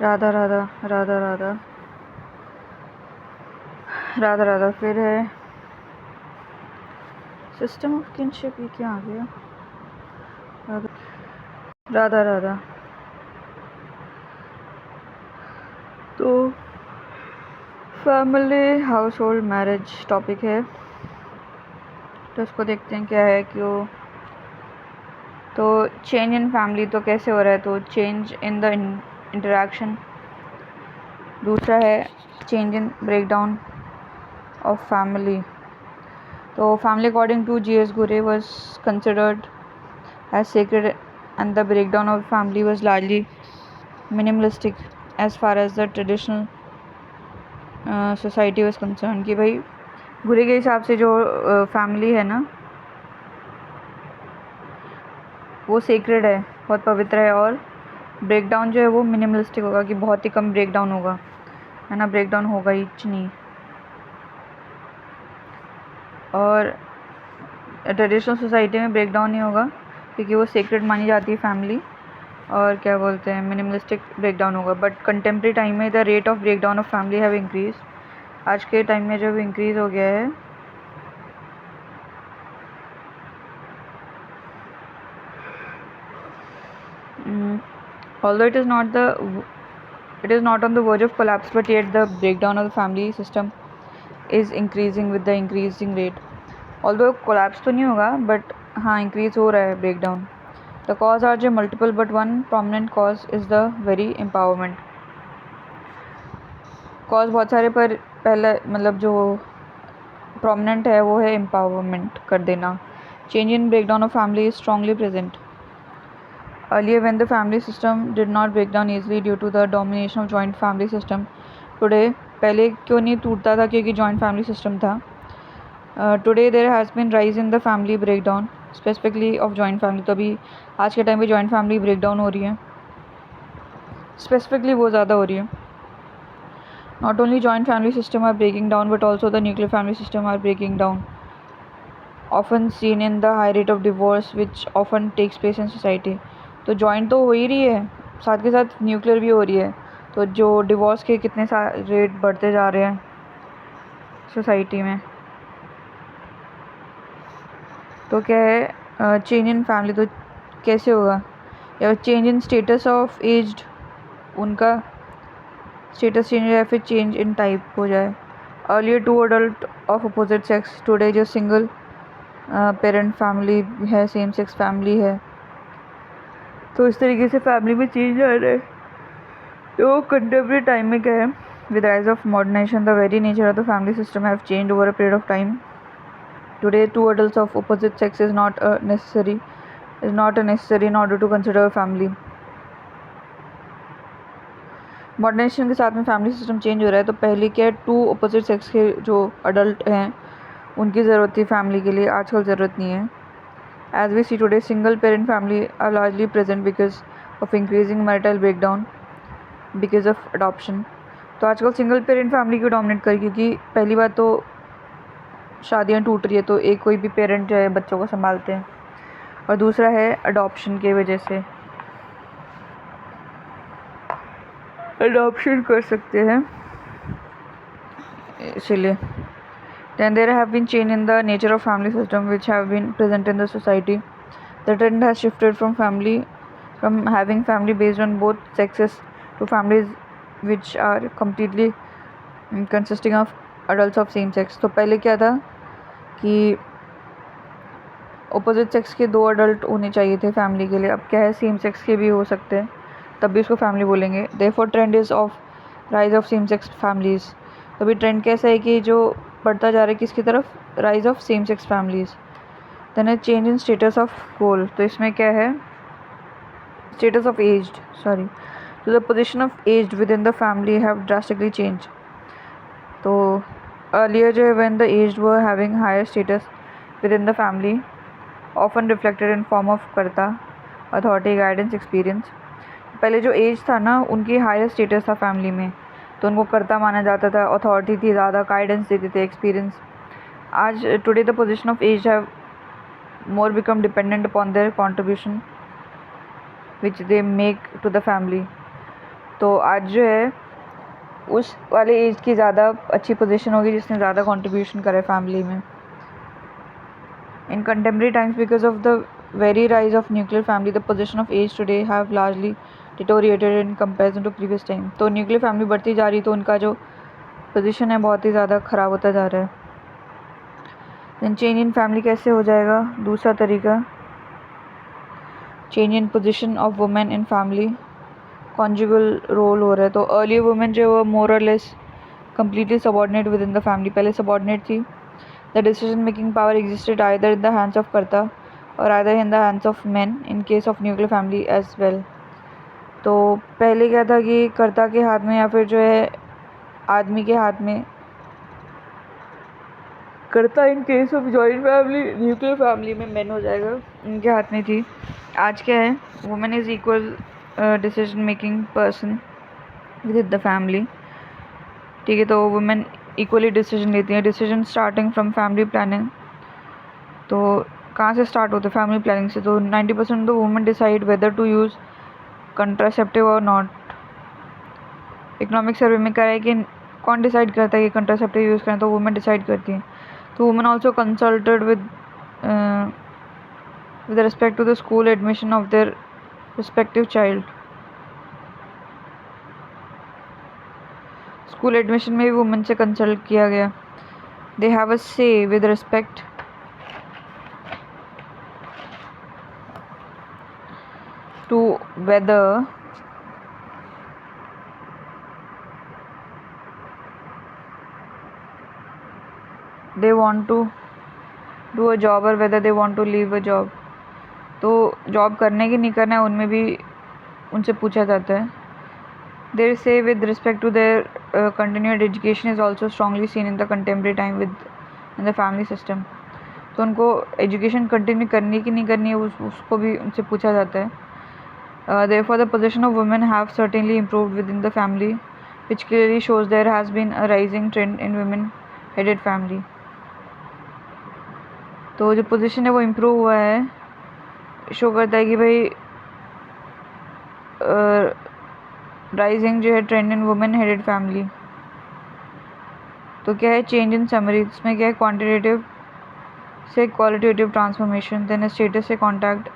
राधा राधा राधा राधा राधा राधा। फिर है system of kinship, ये क्या आ गया? राधा राधा राधा। तो family house hold marriage topic है, तो इसको देखते हैं क्या है क्यों। तो चेंज इन फैमिली तो कैसे हो रहा है? तो चेंज इन द इंटरेक्शन। दूसरा है change in breakdown of family. तो family according to G.S. Ghurye was considered as sacred and the breakdown of family was largely minimalistic as far as the traditional society was concerned। कि भाई घुरे के हिसाब से जो फैमिली है ना वो सेक्रेड है, बहुत पवित्र है, और ब्रेकडाउन जो है वो मिनिमलिस्टिक होगा, कि बहुत ही कम ब्रेकडाउन होगा, है ना, ब्रेकडाउन होगा ही नहीं। और ट्रेडिशनल सोसाइटी में ब्रेकडाउन नहीं होगा क्योंकि वो सेक्रेड मानी जाती है फैमिली, और क्या बोलते हैं, मिनिमलिस्टिक ब्रेकडाउन होगा। बट कंटेम्प्रेरी टाइम में the rate of breakdown of family have increase. आज के टाइम में जब इंक्रीज हो गया है, although it is not on the verge of collapse, but yet the breakdown of the family system is increasing with the increasing rate। although collapse तो नहीं होगा, but हाँ increase हो रहा है breakdown। the cause are जो multiple, but one prominent cause is the very empowerment। cause बहुत सारे, पर पहला मतलब जो prominent है वो है empowerment कर देना। change in breakdown of family is strongly present earlier when the family system did not break down easily due to the domination of joint family system। today पहले क्यों नहीं टूटता था? क्योंकि joint family system था। today there has been rise in the family breakdown specifically of joint family। तो अभी आज के टाइम पे joint family breakdown हो रही है, specifically वो ज़्यादा हो रही है। not only joint family system are breaking down, but also the nuclear family system are breaking down, often seen in the high rate of divorce which often takes place in society। तो joint तो हो ही रही है, साथ के साथ nuclear भी हो रही है, तो जो डिवोर्स के कितने रेट बढ़ते जा रहे हैं सोसाइटी में। तो क्या है चेंज इन फैमिली, तो कैसे होगा? या change in status of aged, उनका स्टेटस चेंज हो जाए, फिर चेंज इन टाइप हो जाए। Earlier two adult of opposite sex, today जो सिंगल पेरेंट फैमिली है, सेम सेक्स फैमिली है, तो इस तरीके से फैमिली में चेंज आ रहा है। तो कंटेम्प्रेरी टाइम में क्या है, with rise of modernisation the very nature of the family system have change over a period of time. Today two adults of opposite sex is not necessary in order to consider a family। Modernisation के साथ में family system change हो रहा है। तो पहले क्या है, टू अपोजिट सेक्स के जो अडल्ट हैं उनकी ज़रूरत थी फैमिली के लिए, आजकल ज़रूरत नहीं है। As we see today single parent family are largely present because of increasing marital breakdown because of adoption. तो आजकल सिंगल पेरेंट फैमिली को डोमिनेट कर, क्योंकि पहली बात तो शादियाँ टूट रही है, तो एक कोई भी पेरेंट जो है बच्चों को संभालते हैं, और दूसरा है अडॉप्शन की वजह से अडॉप्शन कर सकते हैं, इसीलिए। Then there have been change in the nature of family system which have been present in the society। The trend has shifted from having family based on both sexes to families which are completely consisting of adults of same sex। तो पहले क्या था कि opposite sex के दो adult होने चाहिए थे फैमिली के लिए, अब क्या है सेम सेक्स के भी हो सकते हैं, तब भी उसको फैमिली बोलेंगे। Therefore trend is of rise of same sex families. तो अभी ट्रेंड कैसा है कि जो बढ़ता जा रहा है किसकी तरफ, rise of same sex families. Then है change in status of goal. तो इसमें क्या है, स्टेटस ऑफ एज्ड, सॉरी, तो the position of aged with in the family have drastically change. तो अर्लियर जो है when the aged were having higher status with in the family often reflected in form of karta, authority, guidance, experience. पहले जो as था ना उनकी higher status था family में, तो उनको कर्ता माना जाता था, अथॉरिटी थी ज़्यादा, गाइडेंस देते थे, एक्सपीरियंस। आज today the position of aged have more become dependent upon their contribution which they make to the family. तो आज जो है उस वाले एज की ज़्यादा अच्छी पोजीशन होगी जिसने ज़्यादा कंट्रीब्यूशन करे फैमिली में. In contemporary times, because of the very rise of nuclear family, the position of age today have largely deteriorated in comparison to previous time. तो न्यूक्लियर फैमिली बढ़ती जा रही तो उनका जो पोजीशन है बहुत ही ज़्यादा ख़राब होता जा रहा है. देन चेंज इन फैमिली कैसे हो जाएगा? दूसरा तरीका, change in position of women in family, conjugal role हो रहा है. तो अर्ली वुमेन जो वो मोर और less completely subordinate within the family. पहले subordinate थी. The decision making power existed either in the hands of कर्ता or either in the hands of men in case of nuclear family as well. तो पहले क्या था कि कर्ता के हाथ में या फिर जो है आदमी के हाथ में, कर्ता in case of joint family, nuclear family में मेन हो जाएगा, उनके हाथ में थी. आज क्या है, women is equal decision making person with in the family. ठीक है, तो वुमेन इक्वली डिसीजन लेती हैं. Decision starting from family planning. तो कहाँ से स्टार्ट होते हैं? फैमिली प्लानिंग से. तो 90% of the women decide whether to use contraceptive और नॉट. इकोनॉमिक सर्वे में कह रहा है कि कौन डिसाइड करता है कि कंट्रासेप्टिव यूज़ करें? तो वुमेन डिसाइड करती हैं. तो women also consulted with respect to the school admission of their respective child. School admission में भी वुमेन से कंसल्ट किया गया. दे have a say with respect to whether they want to do a job or whether they want to leave a job. तो job करने की नहीं करना है उनमें भी उनसे पूछा जाता है. Their say with respect to their continued education is also strongly seen in the contemporary time in the family system. तो उनको एजुकेशन कंटिन्यू करनी कि नहीं करनी है उसको भी उनसे पूछा जाता है. Therefore the position of women have certainly improved within the family, which clearly shows there has been a rising trend in women headed family. तो जो पोजीशन है वो इम्प्रूव हुआ है, शो करता है कि भाई राइजिंग जो है ट्रेंड इन वुमेन हेडेड फैमिली. तो क्या है चेंज इन समरी, इसमें क्या है क्वांटिटेटिव से क्वालिटेटिव ट्रांसफॉर्मेशन, देन स्टेटस से contact,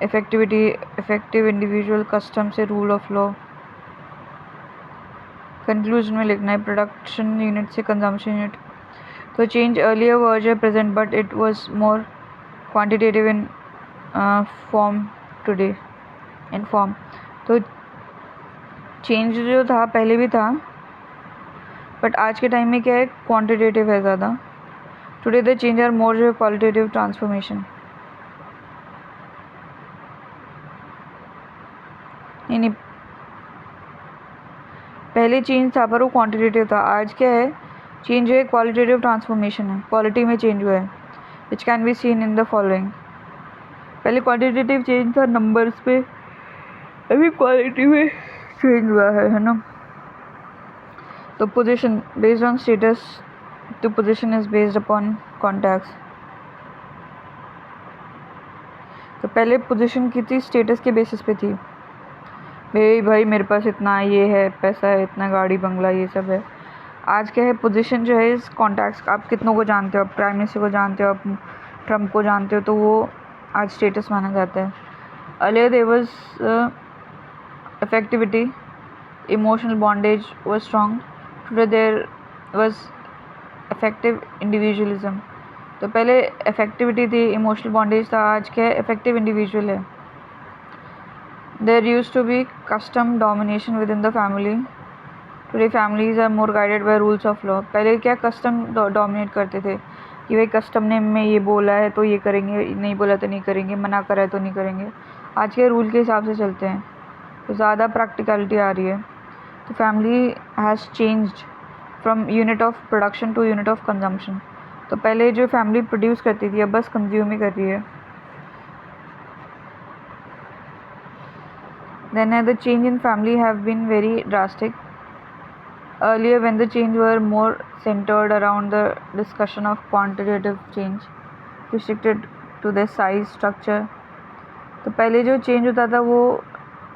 effectivity effective individual, custom से रूल ऑफ लॉ. कंक्लूजन में लिखना है प्रोडक्शन यूनिट से कंजम्पशन यूनिट. तो चेंज अर्लियर वर्ज है present but it was more quantitative in form today in form. तो change जो था पहले भी था बट आज के टाइम में क्या है क्वांटिटेटिव है ज़्यादा. Today the change are more जो है क्वालिटेटिव ट्रांसफॉर्मेशन. नहीं पहले चेंज था पर वो क्वांटिटेटिव था. आज क्या है चेंज जो है क्वालिटेटिव ट्रांसफॉर्मेशन है, क्वालिटी में चेंज हुआ है, which can be seen in the following. पहले क्वांटिटेटिव चेंज था नंबर्स पे, अभी क्वालिटी में चेंज हुआ है ना. तो पोजीशन बेस्ड ऑन स्टेटस, तो position is based upon contacts. तो पहले पोजीशन की थी स्टेटस के बेसिस पे थी, भाई मेरे पास इतना ये है, पैसा है, इतना गाड़ी बंगला ये सब है. आज क्या है पोजीशन जो है इस कॉन्टैक्ट्स, आप कितनों को जानते हो, आप प्राइम मिनिस्टर को जानते हो, आप ट्रम्प को जानते हो, तो वो आज स्टेटस माना जाता है. Earlier there was effectivity, emotional bondage was strong. Today there was effective individualism. तो पहले effectivity थी, emotional bondage था, आज क्या है effective individual है. There used to be custom domination within the family. Today families are more guided by rules of law. पहले क्या custom dominate करते थे कि भाई कस्टम ने में ये बोला है तो ये करेंगे, नहीं बोला तो नहीं करेंगे, मना करा है तो नहीं करेंगे. आज के रूल के हिसाब से चलते हैं तो ज़्यादा प्रैक्टिकलिटी आ रही है. तो family has changed from unit of production to unit of consumption. तो पहले जो फैमिली प्रोड्यूस करती थी अब बस कंज्यूम ही कर रही है. Then the change in family have been very drastic. Earlier when the change were more centered around the discussion of quantitative change restricted to their size structure. तो पहले जो चेंज होता था वो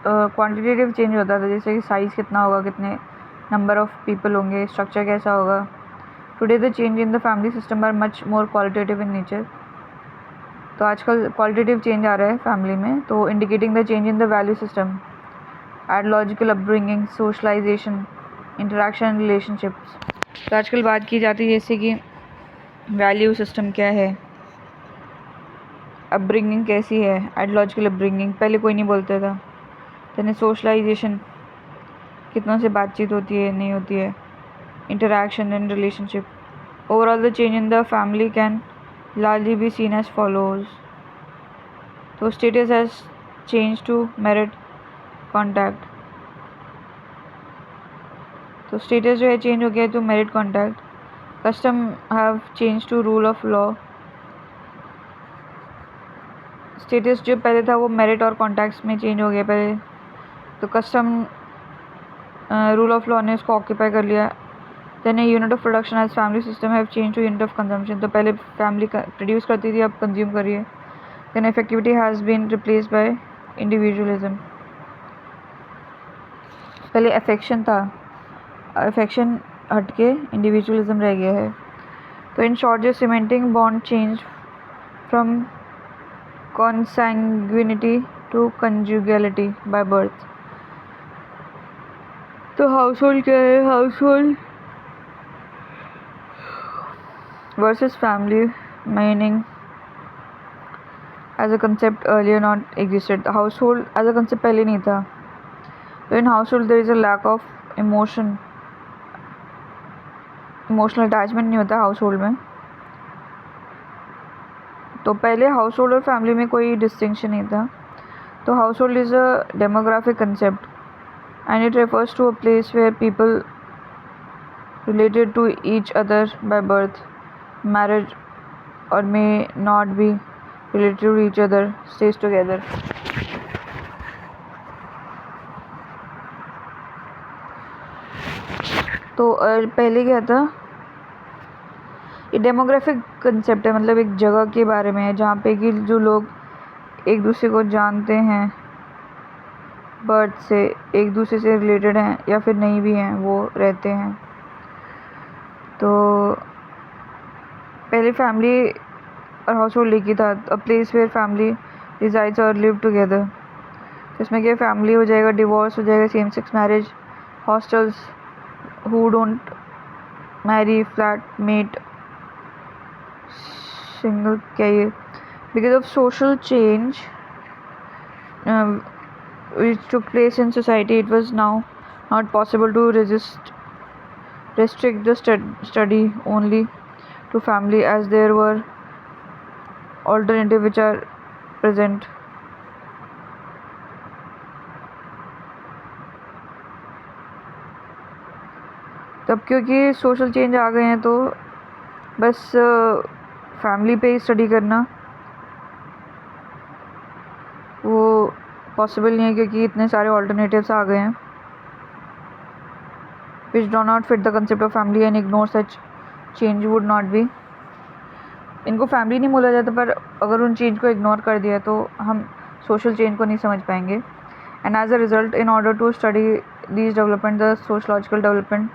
क्वांटिटेटिव चेंज होता था, जैसे कि साइज़ कितना होगा, कितने नंबर ऑफ पीपल होंगे, स्ट्रक्चर कैसा होगा. Today the change in the family system are much more qualitative in nature. तो आजकल क्वालिटेटिव चेंज आ रहा है फैमिली में, तो indicating the change in the value system, ideological upbringing, socialisation, interaction, relationships. तो आजकल बात की जाती है जैसे कि वैल्यू सिस्टम क्या है, अपब्रिंगिंग कैसी है, आइडियोलॉजिकल अपब्रिंगिंग पहले कोई नहीं बोलता था. यानी सोशलाइजेशन, कितनों से बातचीत होती है नहीं होती है, interaction and relationship. Overall the change in the family can largely be seen as follows. तो status has changed to merit contact. तो status जो है चेंज हो गया तो merit contact. Custom have changed to rule of law. status जो पहले था वो merit और contacts में चेंज हो गया पहले, तो custom rule of law ने उसको ऑक्यूपाई कर लिया. Then a unit of production as family system have changed to unit of consumption. तो पहले family प्रोड्यूस करती थी, अब कंज्यूम कर रही है. Then effectivity has been replaced by individualism. पहले affection था, affection हट के individualism रह गया है. तो in short जो cementing bond changed from consanguinity to conjugality by birth. तो household क्या है, household versus family meaning as a concept earlier not existed. The household as a concept पहले नहीं था. So in household there is a lack of emotional attachment नहीं होता household में. तो पहले household और family में कोई distinction नहीं था. तो household is a demographic concept and it refers to a place where people related to each other by birth, marriage, or may not be related to each other stays together. तो पहले क्या था, ये demographic concept है, मतलब एक जगह के बारे में है जहाँ पे कि जो लोग एक दूसरे को जानते हैं बर्थ से, एक दूसरे से रिलेटेड हैं या फिर नहीं भी हैं, वो रहते हैं. तो पहले फैमिली और हाउस होल्ड एक ही था. A place where family resides और लिव टुगेदर. इसमें क्या फैमिली हो जाएगा, डिवोर्स हो जाएगा, same sex marriage, hostels, who don't marry, flat mate, single, क्या ये because of social change which took place in society, it was now not possible to restrict the study only to family as there were alternative which are present. तब क्योंकि social change आ गए हैं तो बस family पे ही study करना वो possible नहीं है, क्योंकि इतने सारे ऑल्टरनेटिव्स आ गए हैं which do not fit the concept of family and ignore such change would not be. इनको फैमिली नहीं बोला जाता, पर अगर उन चेंज को इग्नोर कर दिया तो हम सोशल चेंज को नहीं समझ पाएंगे. And as a result in order to study these development, the sociological development,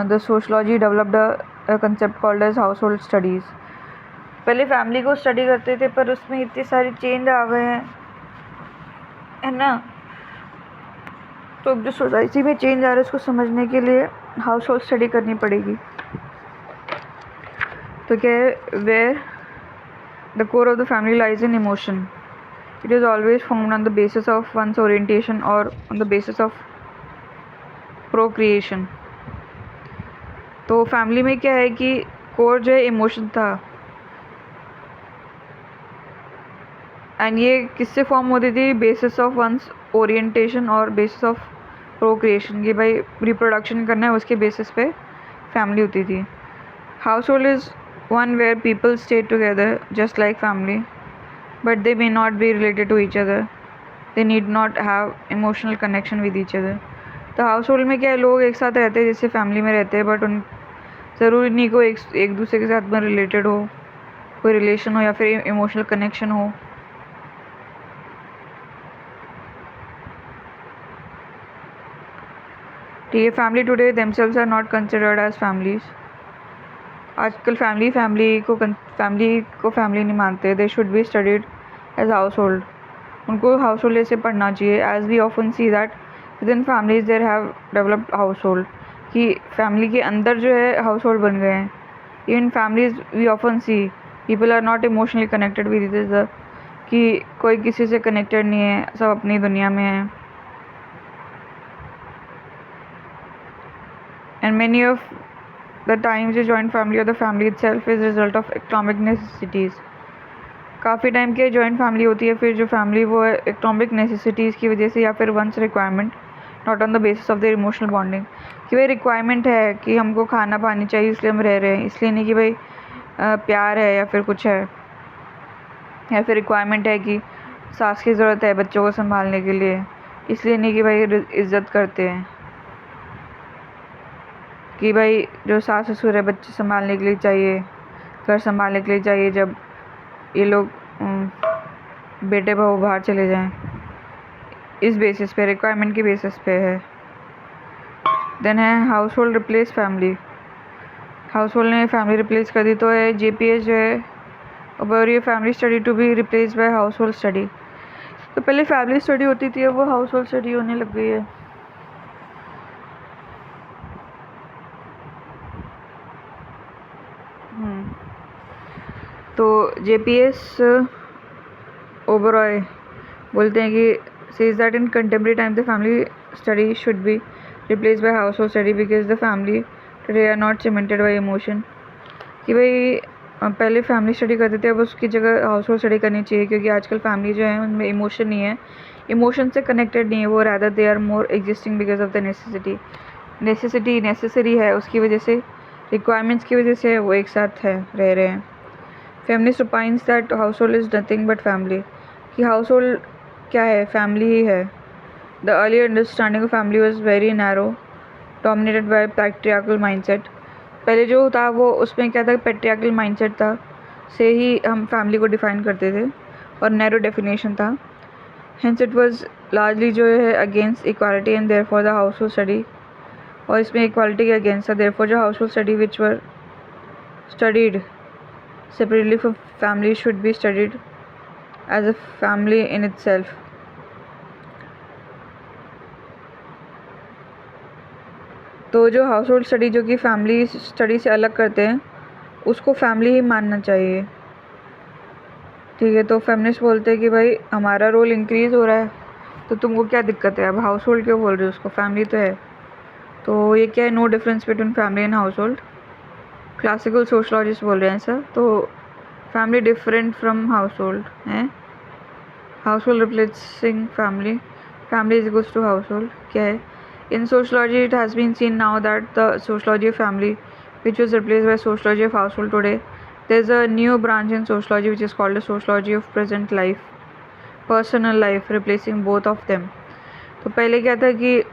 the sociology developed a concept called as house hold studies. पहले फैमिली को स्टडी करते थे पर उसमें इतने सारे चेंज आ गए हैं, है ना. तो जो सोसाइटी में चेंज आ रहा है उसको समझने के लिए हाउस होल्ड स्टडी करनी पड़ेगी. तो क्या है, where the core of the family lies in emotion. It is always found on the basis of one's orientation और on the basis of procreation. तो फैमिली में क्या है कि कोर जो है इमोशन था, एंड ये किससे फॉर्म होती थी, बेसिस ऑफ वंस ओरिएंटेशन और बेसिस ऑफ प्रोक्रिएशन. ये भाई रिप्रोडक्शन करना है, उसके बेसिस पे फैमिली होती थी. House hold is one where people stay together just like family but they may not be related to each other. They need not have emotional connection with each other. तो house hold में क्या है, लोग एक साथ रहते हैं जैसे फैमिली में रहते हैं, बट उन ज़रूरी नहीं को एक दूसरे के साथ में रिलेटेड हो, कोई रिलेशन हो या फिर इमोशनल कनेक्शन हो. ठीक है, family today themselves are not considered as families. आजकल फैमिली को फैमिली नहीं मानते। They should be studied as house hold. उनको हाउस होल्ड जैसे पढ़ना चाहिए। As we often see that with in families there have developed house hold, कि family के अंदर जो है हाउस होल्ड बन गए हैं। Even families we often see people are not emotionally connected with each other, कि कोई किसी से कनेक्टेड नहीं है, सब अपनी दुनिया में है। And many of the times the joint family और the family itself is result of economic necessities. काफ़ी टाइम के जॉइंट फैमिली होती है, फिर जो फैमिली वो है इकोनॉमिक नेसेसिटीज़ की वजह से, या फिर one's requirement, not on the basis of their emotional bonding, कि भाई रिक्वायरमेंट है कि हमको खाना पानी चाहिए इसलिए हम रह रहे हैं, इसलिए नहीं कि भाई प्यार है या फिर कुछ है। या फिर रिक्वायरमेंट है कि सास की ज़रूरत है बच्चों को संभालने के लिए, इसलिए नहीं कि भाई इज़्ज़त करते हैं कि भाई जो सास ससुर है बच्चे संभालने के लिए चाहिए, घर संभालने के लिए चाहिए जब ये लोग बेटे बहू बाहर चले जाएं। इस बेसिस पे, रिक्वायरमेंट के बेसिस पे है। देन है house hold replace family. House hold ने फैमिली रिप्लेस कर दी, तो है JPS जो है अबाउट ये family study to be replace by house hold study. तो पहले फैमिली स्टडी होती थी, अब वो हाउस होल्ड स्टडी होने लग गई है। तो JPS ओबरॉय बोलते हैं कि says that in contemporary time the family study should be replace by house hold study because the family today are not cemented by emotion. कि भाई पहले फैमिली स्टडी करते थे, अब उसकी जगह हाउस होल्ड स्टडी करनी चाहिए, क्योंकि आजकल फैमिली जो है उनमें इमोशन नहीं है, इमोशन से कनेक्टेड नहीं है वो, rather they are more existing because of the necessary है, उसकी वजह से, रिक्वायरमेंट्स की वजह से वो एक साथ है रह रहे हैं। Feminist opines that house hold is nothing but family, कि हाउस होल्ड क्या है, फैमिली ही है। The earlier understanding of family was very narrow, dominated by patriarchal mindset. पहले जो था वो उसमें क्या था, पैट्रियार्कल माइंडसेट था, से ही हम फैमिली को डिफाइन करते थे और नैरो डेफिनेशन था। हेंस इट वाज लार्जली जो है against equality and therefore the house hold study, और इसमें इक्वालिटी के अगेंस्ट था। देयरफॉर जो house hold study which were studied separately from family should be studied as a family in itself. तो जो house hold study जो कि family study से अलग करते हैं, उसको फैमिली ही मानना चाहिए। ठीक है, तो फेमिनिस्ट बोलते हैं कि भाई हमारा रोल इंक्रीज़ हो रहा है, तो तुमको क्या दिक्कत है, अब हाउस होल्ड क्यों बोल रहे हो, उसको फैमिली तो है। तो ये क्या है, no difference between family and household. Classical sociologist बोल रहे हैं सर, तो family different from household है। House hold replacing family, family is equals to household क्या है। In sociology it has been seen now that the sociology of family which was replace by sociology of house hold today, there is a new branch in sociology which is called the sociology of present life, personal life, replacing both of them. तो पहले क्या था कि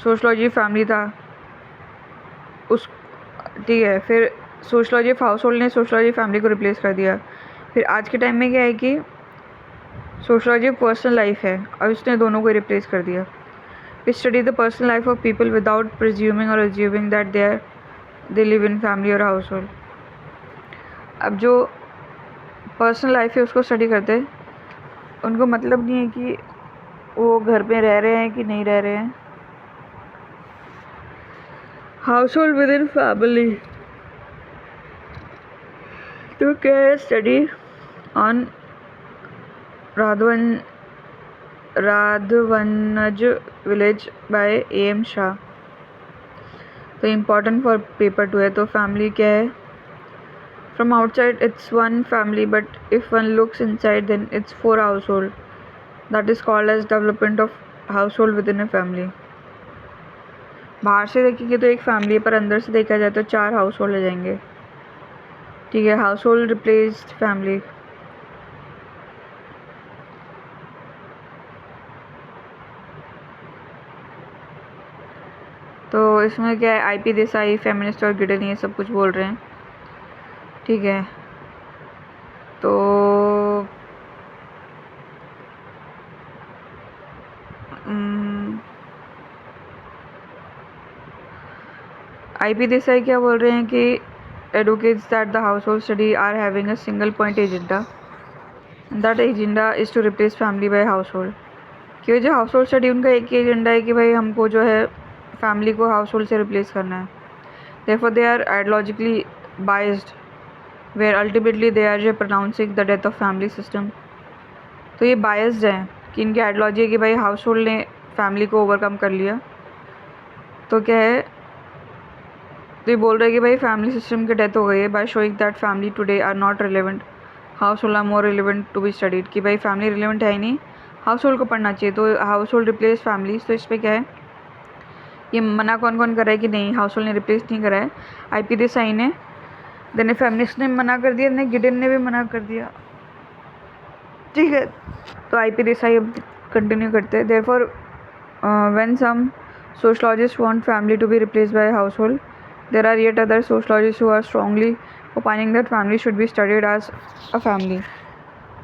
sociology family था उस, ठीक है, फिर सोशलॉजी ऑफ हाउस होल्ड ने सोशलॉजी फैमिली को रिप्लेस कर दिया। फिर आज के टाइम में क्या है कि सोशलॉजी ऑफ पर्सनल लाइफ है, और उसने दोनों को रिप्लेस कर दिया। We study the personal life of people without presuming और assuming that they live in family और हाउस होल्ड। अब जो पर्सनल लाइफ है उसको स्टडी करते हैं, उनको मतलब नहीं है कि वो घर पे रह रहे हैं कि नहीं रह रहे हैं। House hold with in family तो क्या है, स्टडी ऑन राधवनज विलेज बाय AM शाह। तो इम्पॉर्टेंट फॉर पेपर 2 है। तो फैमिली क्या है, from outside it's one family but if one looks inside then it's 4 house hold, that is called as development of house hold with in a family. बाहर से देखेंगे तो एक फैमिली, पर अंदर से देखा जाए तो 4 हाउस होल्ड हो जाएंगे। ठीक है, हाउस होल्ड रिप्लेस्ड फैमिली। तो इसमें क्या है, IP देसाई, फेमिनिस्ट और गिडन ये सब कुछ बोल रहे हैं। ठीक है, तो IP देसाई क्या बोल रहे हैं कि advocates that the household study are having a single point agenda. That agenda is to replace family by household. कि जो हाउस स्टडी उनका एक ही एजेंडा है कि भाई हमको जो है फैमिली को हाउस होल्ड से रिप्लेस करना है. Therefore they are ideologically biased where ultimately they are जो pronouncing the death of family system. तो ये बायस्ड है कि इनकी आइडियोलॉजी है कि भाई हाउस होल्ड ने फैमिली को ओवरकम कर लिया. तो क्या है, तो ये बोल रहे हैं कि भाई फैमिली सिस्टम की डेथ हो गई है by showing that family today are not relevant, house hold are more relevant to be studied. कि भाई फैमिली रिलेवेंट है ही नहीं, हाउस होल्ड को पढ़ना चाहिए. तो हाउस होल्ड रिप्लेस फैमिलीज. तो इस पर क्या है, ये मना कौन कौन कर रहा है कि नहीं हाउस होल्ड ने रिप्लेस नहीं करा है. IP देसाई ने, देन फेमिनिस्ट ने मना कर दिया, ने गिडेन ने भी मना कर दिया. ठीक है, तो IP देसाई अब कंटिन्यू करते हैं. Therefore when some sociologists want family to be replaced by household, there are yet other sociologists who are strongly opining that family should be studied as a family.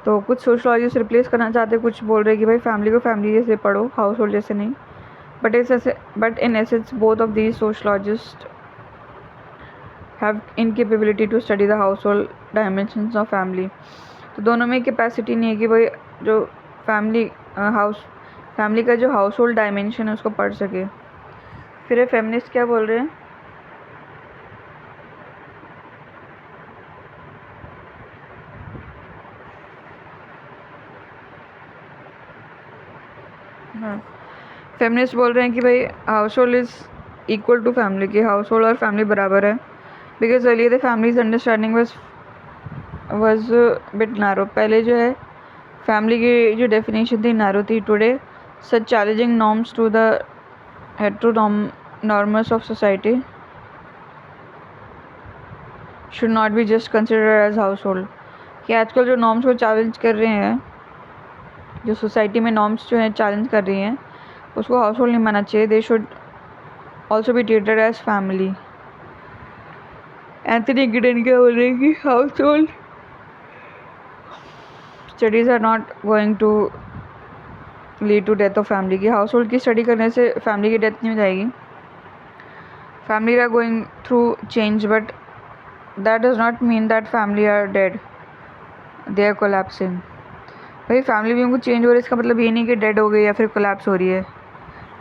तो कुछ सोशलॉजिस्ट रिप्लेस करना चाहते हैं, कुछ बोल रहे हैं कि भाई फैमिली को फैमिली जैसे पढ़ो, हाउस होल्ड जैसे नहीं. But in essence both of these sociologist have incapability to study the house hold dimensions of family. तो दोनों में कैपेसिटी नहीं है कि भाई जो फैमिली का जो हाउस होल्ड डायमेंशन है उसको पढ़ सके. फिर फेमिनिस्ट क्या बोल रहे हैं, हाँ फेमिनिस्ट बोल रहे हैं कि भाई house hold is equal to family, की हाउस होल्ड और फैमिली बराबर है. Because earlier the families understanding was bit narrow. पहले जो है फैमिली की जो डेफिनेशन थी नैरो थी. Today such challenging norms to the heteronorms of society should not be just consider as house hold. कि आजकल जो नॉर्म्स को चैलेंज कर रहे हैं, जो सोसाइटी में नॉर्म्स जो हैं चैलेंज कर रही हैं, उसको हाउस होल्ड नहीं मानना चाहिए. They should also be treated as family. Anthony Giddens क्या बोल रहे हैं कि household studies are not going to lead to death of family. की हाउस होल्ड की स्टडी करने से फैमिली की डेथ नहीं हो जाएगी. Family are going through change, but that does not mean that family are dead, they are collapsing. भाई family भी उनको चेंज हो रही है, इसका मतलब ये नहीं कि डेड हो गई या फिर कोलैप्स हो रही है.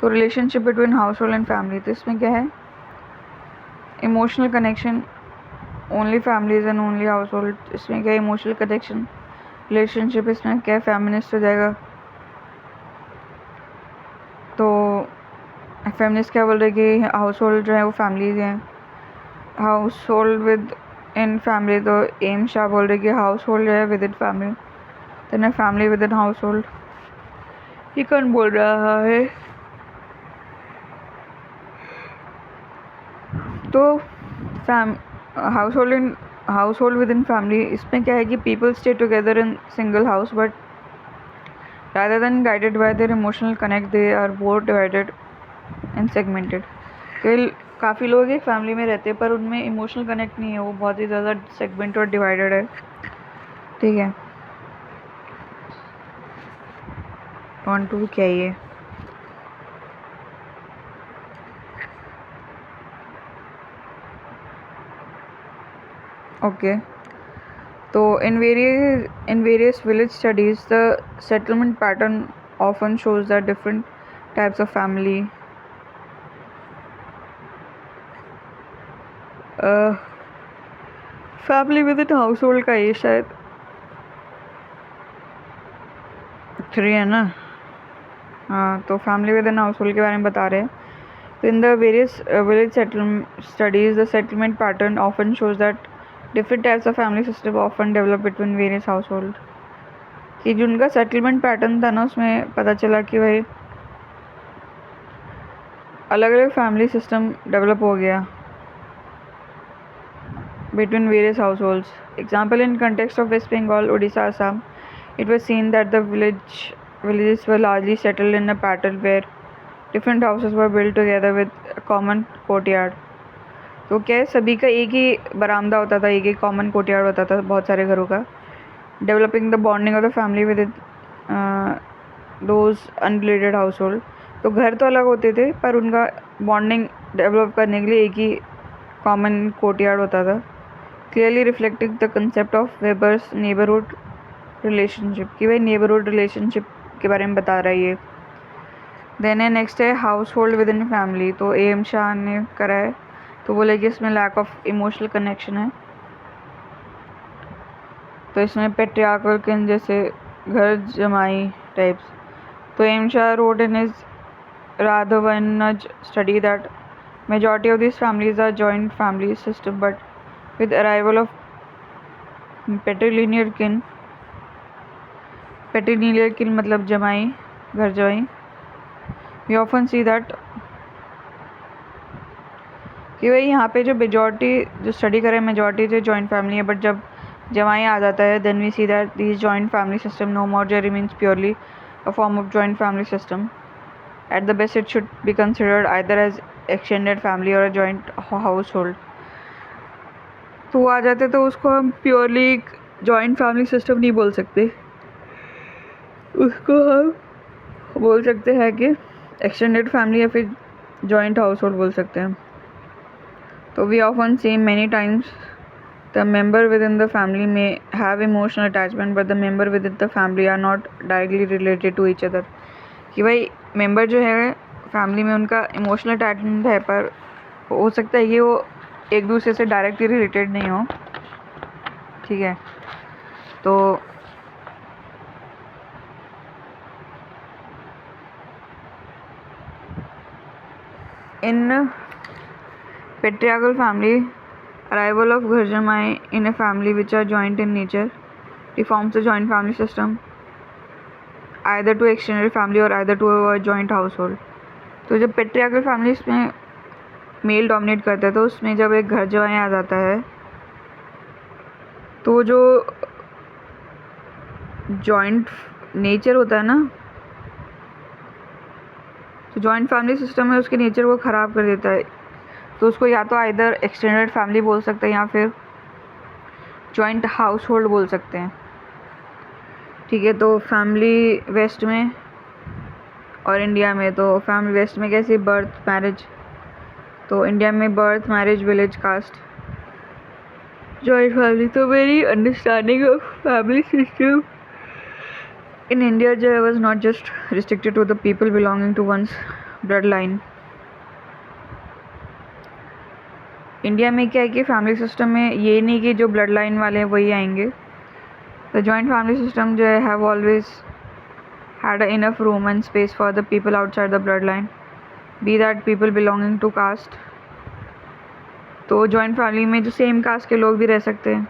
तो relationship between house hold and family, तो इसमें क्या है, emotional connection only families and only house hold. इसमें क्या है, इमोशनल कनेक्शन रिलेशनशिप, इसमें क्या है, फेमिनिस्ट हो जाएगा. तो फेमिनिस्ट क्या बोल रहे हैं कि हाउस होल्ड जो है वो फैमिलीज हैं. House hold with in family, तो एम शाह बोल रहे हैं कि हाउस होल्ड जो है विद इन फैमिली, तो ना family with in house hold. ये कौन बोल रहा है, तो house hold with in family, इसमें क्या है कि people stay together in single house, but rather than guided by their emotional connect they are both divided and segmented. काफ़ी लोग एक फैमिली में रहते हैं पर उनमें इमोशनल कनेक्ट नहीं है, वो बहुत ही ज़्यादा सेगमेंट और डिवाइडेड है. ठीक है, 1-2 क्या ये, ओके. तो in various village studies the settlement pattern often shows that different types of family family with in house hold का ये शायद 3 है ना. हाँ, तो family with in house hold के बारे में बता रहे हैं. तो in the various village settlement studies the settlement pattern often shows that different types of family system often develop between various house hold. कि जो उनका सेटलमेंट पैटर्न था ना, उसमें पता चला कि भाई अलग अलग फैमिली सिस्टम डेवलप हो गया between various households. Example, in context of West Bengal, Odisha, Assam, it was seen that the villages were largely settled in a pattern where different houses were built together with a common courtyard. तो क्या है, सभी का एक ही बरामदा होता था, एक ही कॉमन कोर्टयार्ड होता था बहुत सारे घरों का. Developing the bonding of the family with those unrelated house hold. तो घर तो अलग होते थे पर उनका बॉन्डिंग डेवलप करने के लिए एक ही कॉमन कोर्टयार्ड होता था, clearly reflecting the concept of Weber's neighbourhood relationship, कि भाई नेबरहुड रिलेशनशिप के बारे में बता रहा है ये। देन है नेक्स्ट है house hold with in family, तो एम शाह ने करा है, तो बोले कि इसमें लैक ऑफ इमोशनल कनेक्शन है। तो इसमें पेट्रियार्कल किन जैसे घर जमाई टाइप्स। तो M Shah wrote in his Radhavanaj study that majority of these families are joint family system, but with arrival of patrilineal kin मतलब जमाई, घर जमाई, we often see that कि भाई यहाँ पे जो मेजॉरिटी जो स्टडी करे मेजॉरिटी जो जॉइंट फैमिली है, बट जब जमाई आ जाता है then we see that this joint family system no more जो remains purely a form of joint family system. At the best, it should be considered either as extended family or a joint household. तो आ जाते तो उसको हम purely joint family system नहीं बोल सकते, उसको हम बोल सकते हैं कि एक्सटेंडेड फैमिली या फिर जॉइंट हाउस होल्ड बोल सकते हैं। तो we often see many times the member with in the family में have emotional attachment but the member with in the family are not directly related to each other, कि भाई member जो है family में उनका इमोशनल अटैचमेंट है, पर हो सकता है कि वो एक दूसरे से डायरेक्टली रिलेटेड नहीं हो। ठीक है, तो in patriarchal family arrival of घर जमाई in a family which are joint in nature deforms the joint family system either to extended family or either to a joint household। तो जब पेट्रियार्कल फैमिलीज में मेल डोमिनेट करता है, तो उसमें जब एक घर जवाई आ जाता है तो जो जॉइंट नेचर होता है ना, तो जॉइंट फैमिली सिस्टम है उसके नेचर को ख़राब कर देता है। तो उसको या तो आइदर एक्सटेंडेड फैमिली बोल सकते हैं या फिर जॉइंट हाउस होल्ड बोल सकते हैं। ठीक है, तो फैमिली वेस्ट में और इंडिया में, तो फैमिली वेस्ट में कैसे बर्थ मैरिज, तो इंडिया में birth marriage village caste joint family. तो मेरी understanding of family system in India जो है was not just restricted to the people belonging to one's blood line. India में क्या है कि फैमिली सिस्टम में ये नहीं कि जो ब्लड लाइन वाले हैं वही आएंगे। The joint family system जो है have always had enough room and space for the people outside the bloodline, be that people belonging to caste। तो joint family में जो same caste के लोग भी रह सकते हैं,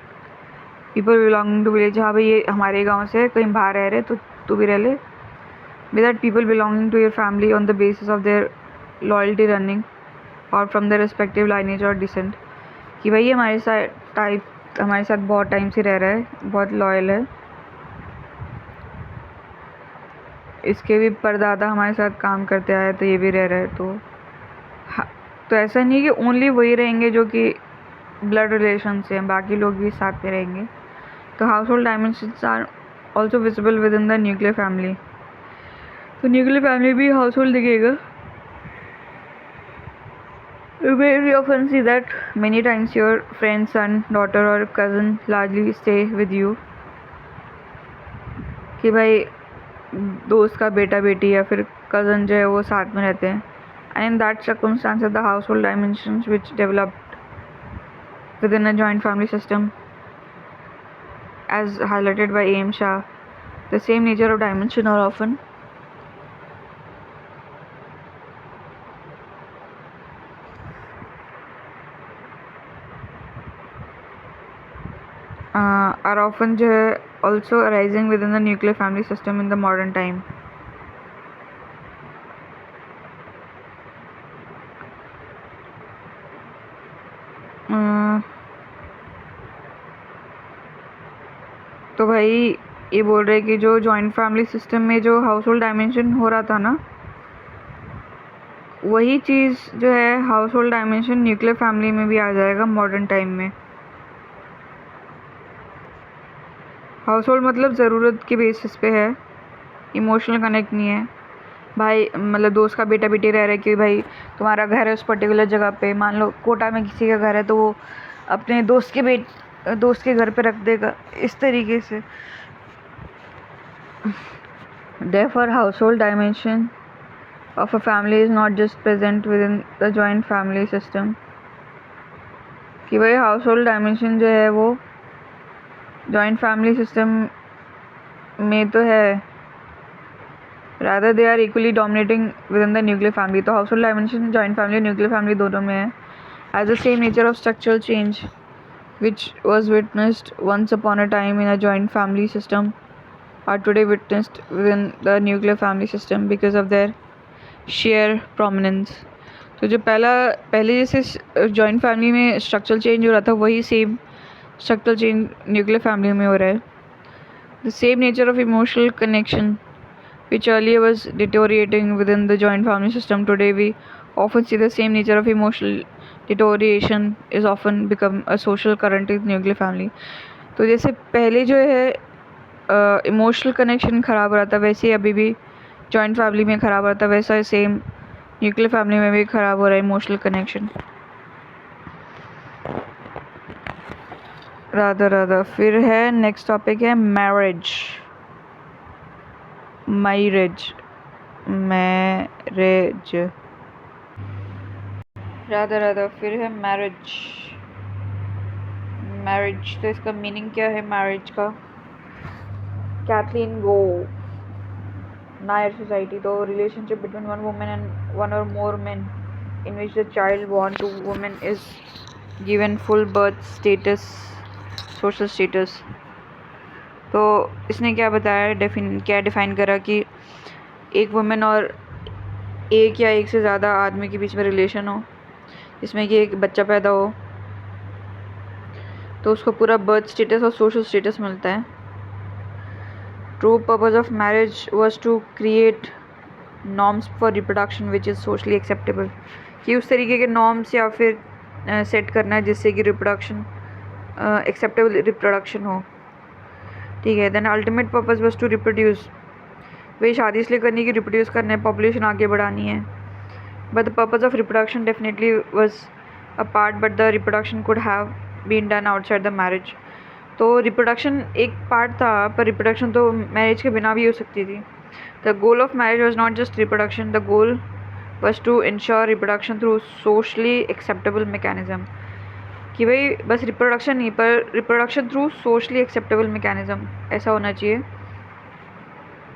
people belonging to village, हाँ भाई ये हमारे गांव से कहीं बाहर रह रहे तो तू भी रह ले, be that people belonging to your family on the basis of their loyalty running or from their respective lineage or descent, कि भाई ये हमारे साथ बहुत टाइम से रह रहा है, बहुत लॉयल है, इसके भी परदादा हमारे साथ काम करते आए तो ये भी रह रहा है। तो हाँ, तो ऐसा नहीं कि ओनली वही रहेंगे जो कि ब्लड रिलेशन से हैं, बाकी लोग भी साथ में रहेंगे। तो house hold dimensions are also visible with in the nuclear family. तो न्यूक्लियर फैमिली भी हाउस होल्ड दिखेगा। We often see that many times your friend, son, daughter or cousin largely stay with you, कि भाई दोस्त का बेटा बेटी या फिर कज़न जो है वो साथ में रहते हैं। And in that circumstances the house hold dimensions which developed with in a joint family system as highlighted by A.M. Shah, the same nature of dimension are often जो है also arising within the nuclear family system in the modern time। तो भाई ये बोल रहे कि जो joint family system में जो हाउस होल्ड डायमेंशन हो रहा था ना, वही चीज़ जो है house hold dimension nuclear family में भी आ जाएगा मॉडर्न टाइम में। हाउस होल्ड मतलब ज़रूरत के बेसिस पे है, इमोशनल कनेक्ट नहीं है। भाई मतलब दोस्त का बेटा बेटी रह रहा है कि भाई तुम्हारा घर है उस पर्टिकुलर जगह पे, मान लो कोटा में किसी का घर है तो वो अपने दोस्त के घर पे रख देगा, इस तरीके से। Therefore, household dimension of a family is not just present within the joint family system, कि भाई हाउस होल्ड डायमेंशन जो है वो जॉइंट फैमिली सिस्टम में तो है, rather they are equally dominating within the nuclear family। तो house hold dimension joint family nuclear family दोनों में है। as the same nature of structural change which was witnessed once upon a time in a joint family system are today witnessed within the nuclear family system because of their sheer prominence। तो जो पहले जैसे joint family में structural change हो रहा था वही same structural change nuclear family में हो रहा है। The same nature of emotional connection which earlier was deteriorating within the joint family system, today we often see the same nature of emotional deterioration is often become a social current in nuclear family। तो जैसे पहले जो है emotional connection ख़राब हो रहा था, वैसे ही अभी भी जॉइंट फैमिली में ख़राब हो रहा था, वैसा सेम न्यूक्लियर फैमिली में भी ख़राब हो रहा है इमोशनल कनेक्शन। राधा फिर है नेक्स्ट टॉपिक है मैरिज। राधा फिर है मैरिज। तो इसका मीनिंग क्या है मैरिज का? Kathleen Gough, Nayar society. तो relationship between one woman and one or more men in which the child born to women is given full birth status, social status. तो इसने क्या बताया, क्या डिफाइन करा कि एक वुमेन और एक या एक से ज़्यादा आदमी के बीच में रिलेशन हो जिसमें कि एक बच्चा पैदा हो तो उसको पूरा बर्थ स्टेटस और सोशल स्टेटस मिलता है। True purpose of marriage was to create norms for reproduction which is socially acceptable, कि उस तरीके के नॉर्म्स या फिर सेट करना है जिससे कि रिप्रोडक्शन एक्सेप्टेबल रिप्रोडक्शन हो। ठीक है। Then ultimate purpose was to reproduce, वही शादी इसलिए करनी कि रिप्रोड्यूस करना है, पॉपुलेशन आगे बढ़ानी है। But the purpose of reproduction definitely was a part, but the reproduction could have been done outside the marriage. तो रिप्रोडक्शन एक पार्ट था, पर रिप्रोडक्शन तो मैरिज के बिना भी हो सकती थी। The goal of marriage was not just reproduction, the goal was to ensure reproduction through socially acceptable mechanism, कि भाई बस रिप्रोडक्शन नहीं पर reproduction through socially acceptable mechanism ऐसा होना चाहिए।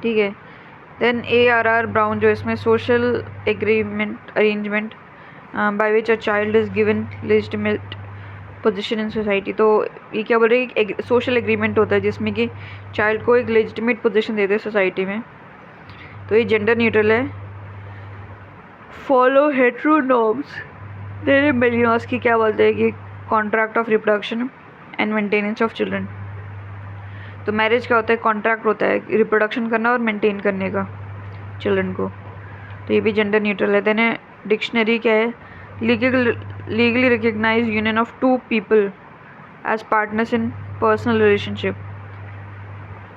ठीक है। देन ARR ब्राउन जो इसमें social arrangement by which a child is given legitimate position in society. तो ये क्या बोल रहे हैं, एक सोशल एग्रीमेंट होता है जिसमें कि चाइल्ड को एक लेजिटिमेट पोजीशन देते हैं सोसाइटी में। तो ये जेंडर न्यूट्रल है। Follow hetero norms. देर मिलियंस की क्या बोलते हैं कि contract of reproduction and maintenance of children. तो मैरिज क्या होता है, कॉन्ट्रैक्ट होता है रिप्रोडक्शन करना और मेंटेन करने का चिल्ड्रन को। तो ये भी जेंडर न्यूट्रल है। देन डिक्शनरी क्या है, legally recognise union of two people as partners in personal relationship.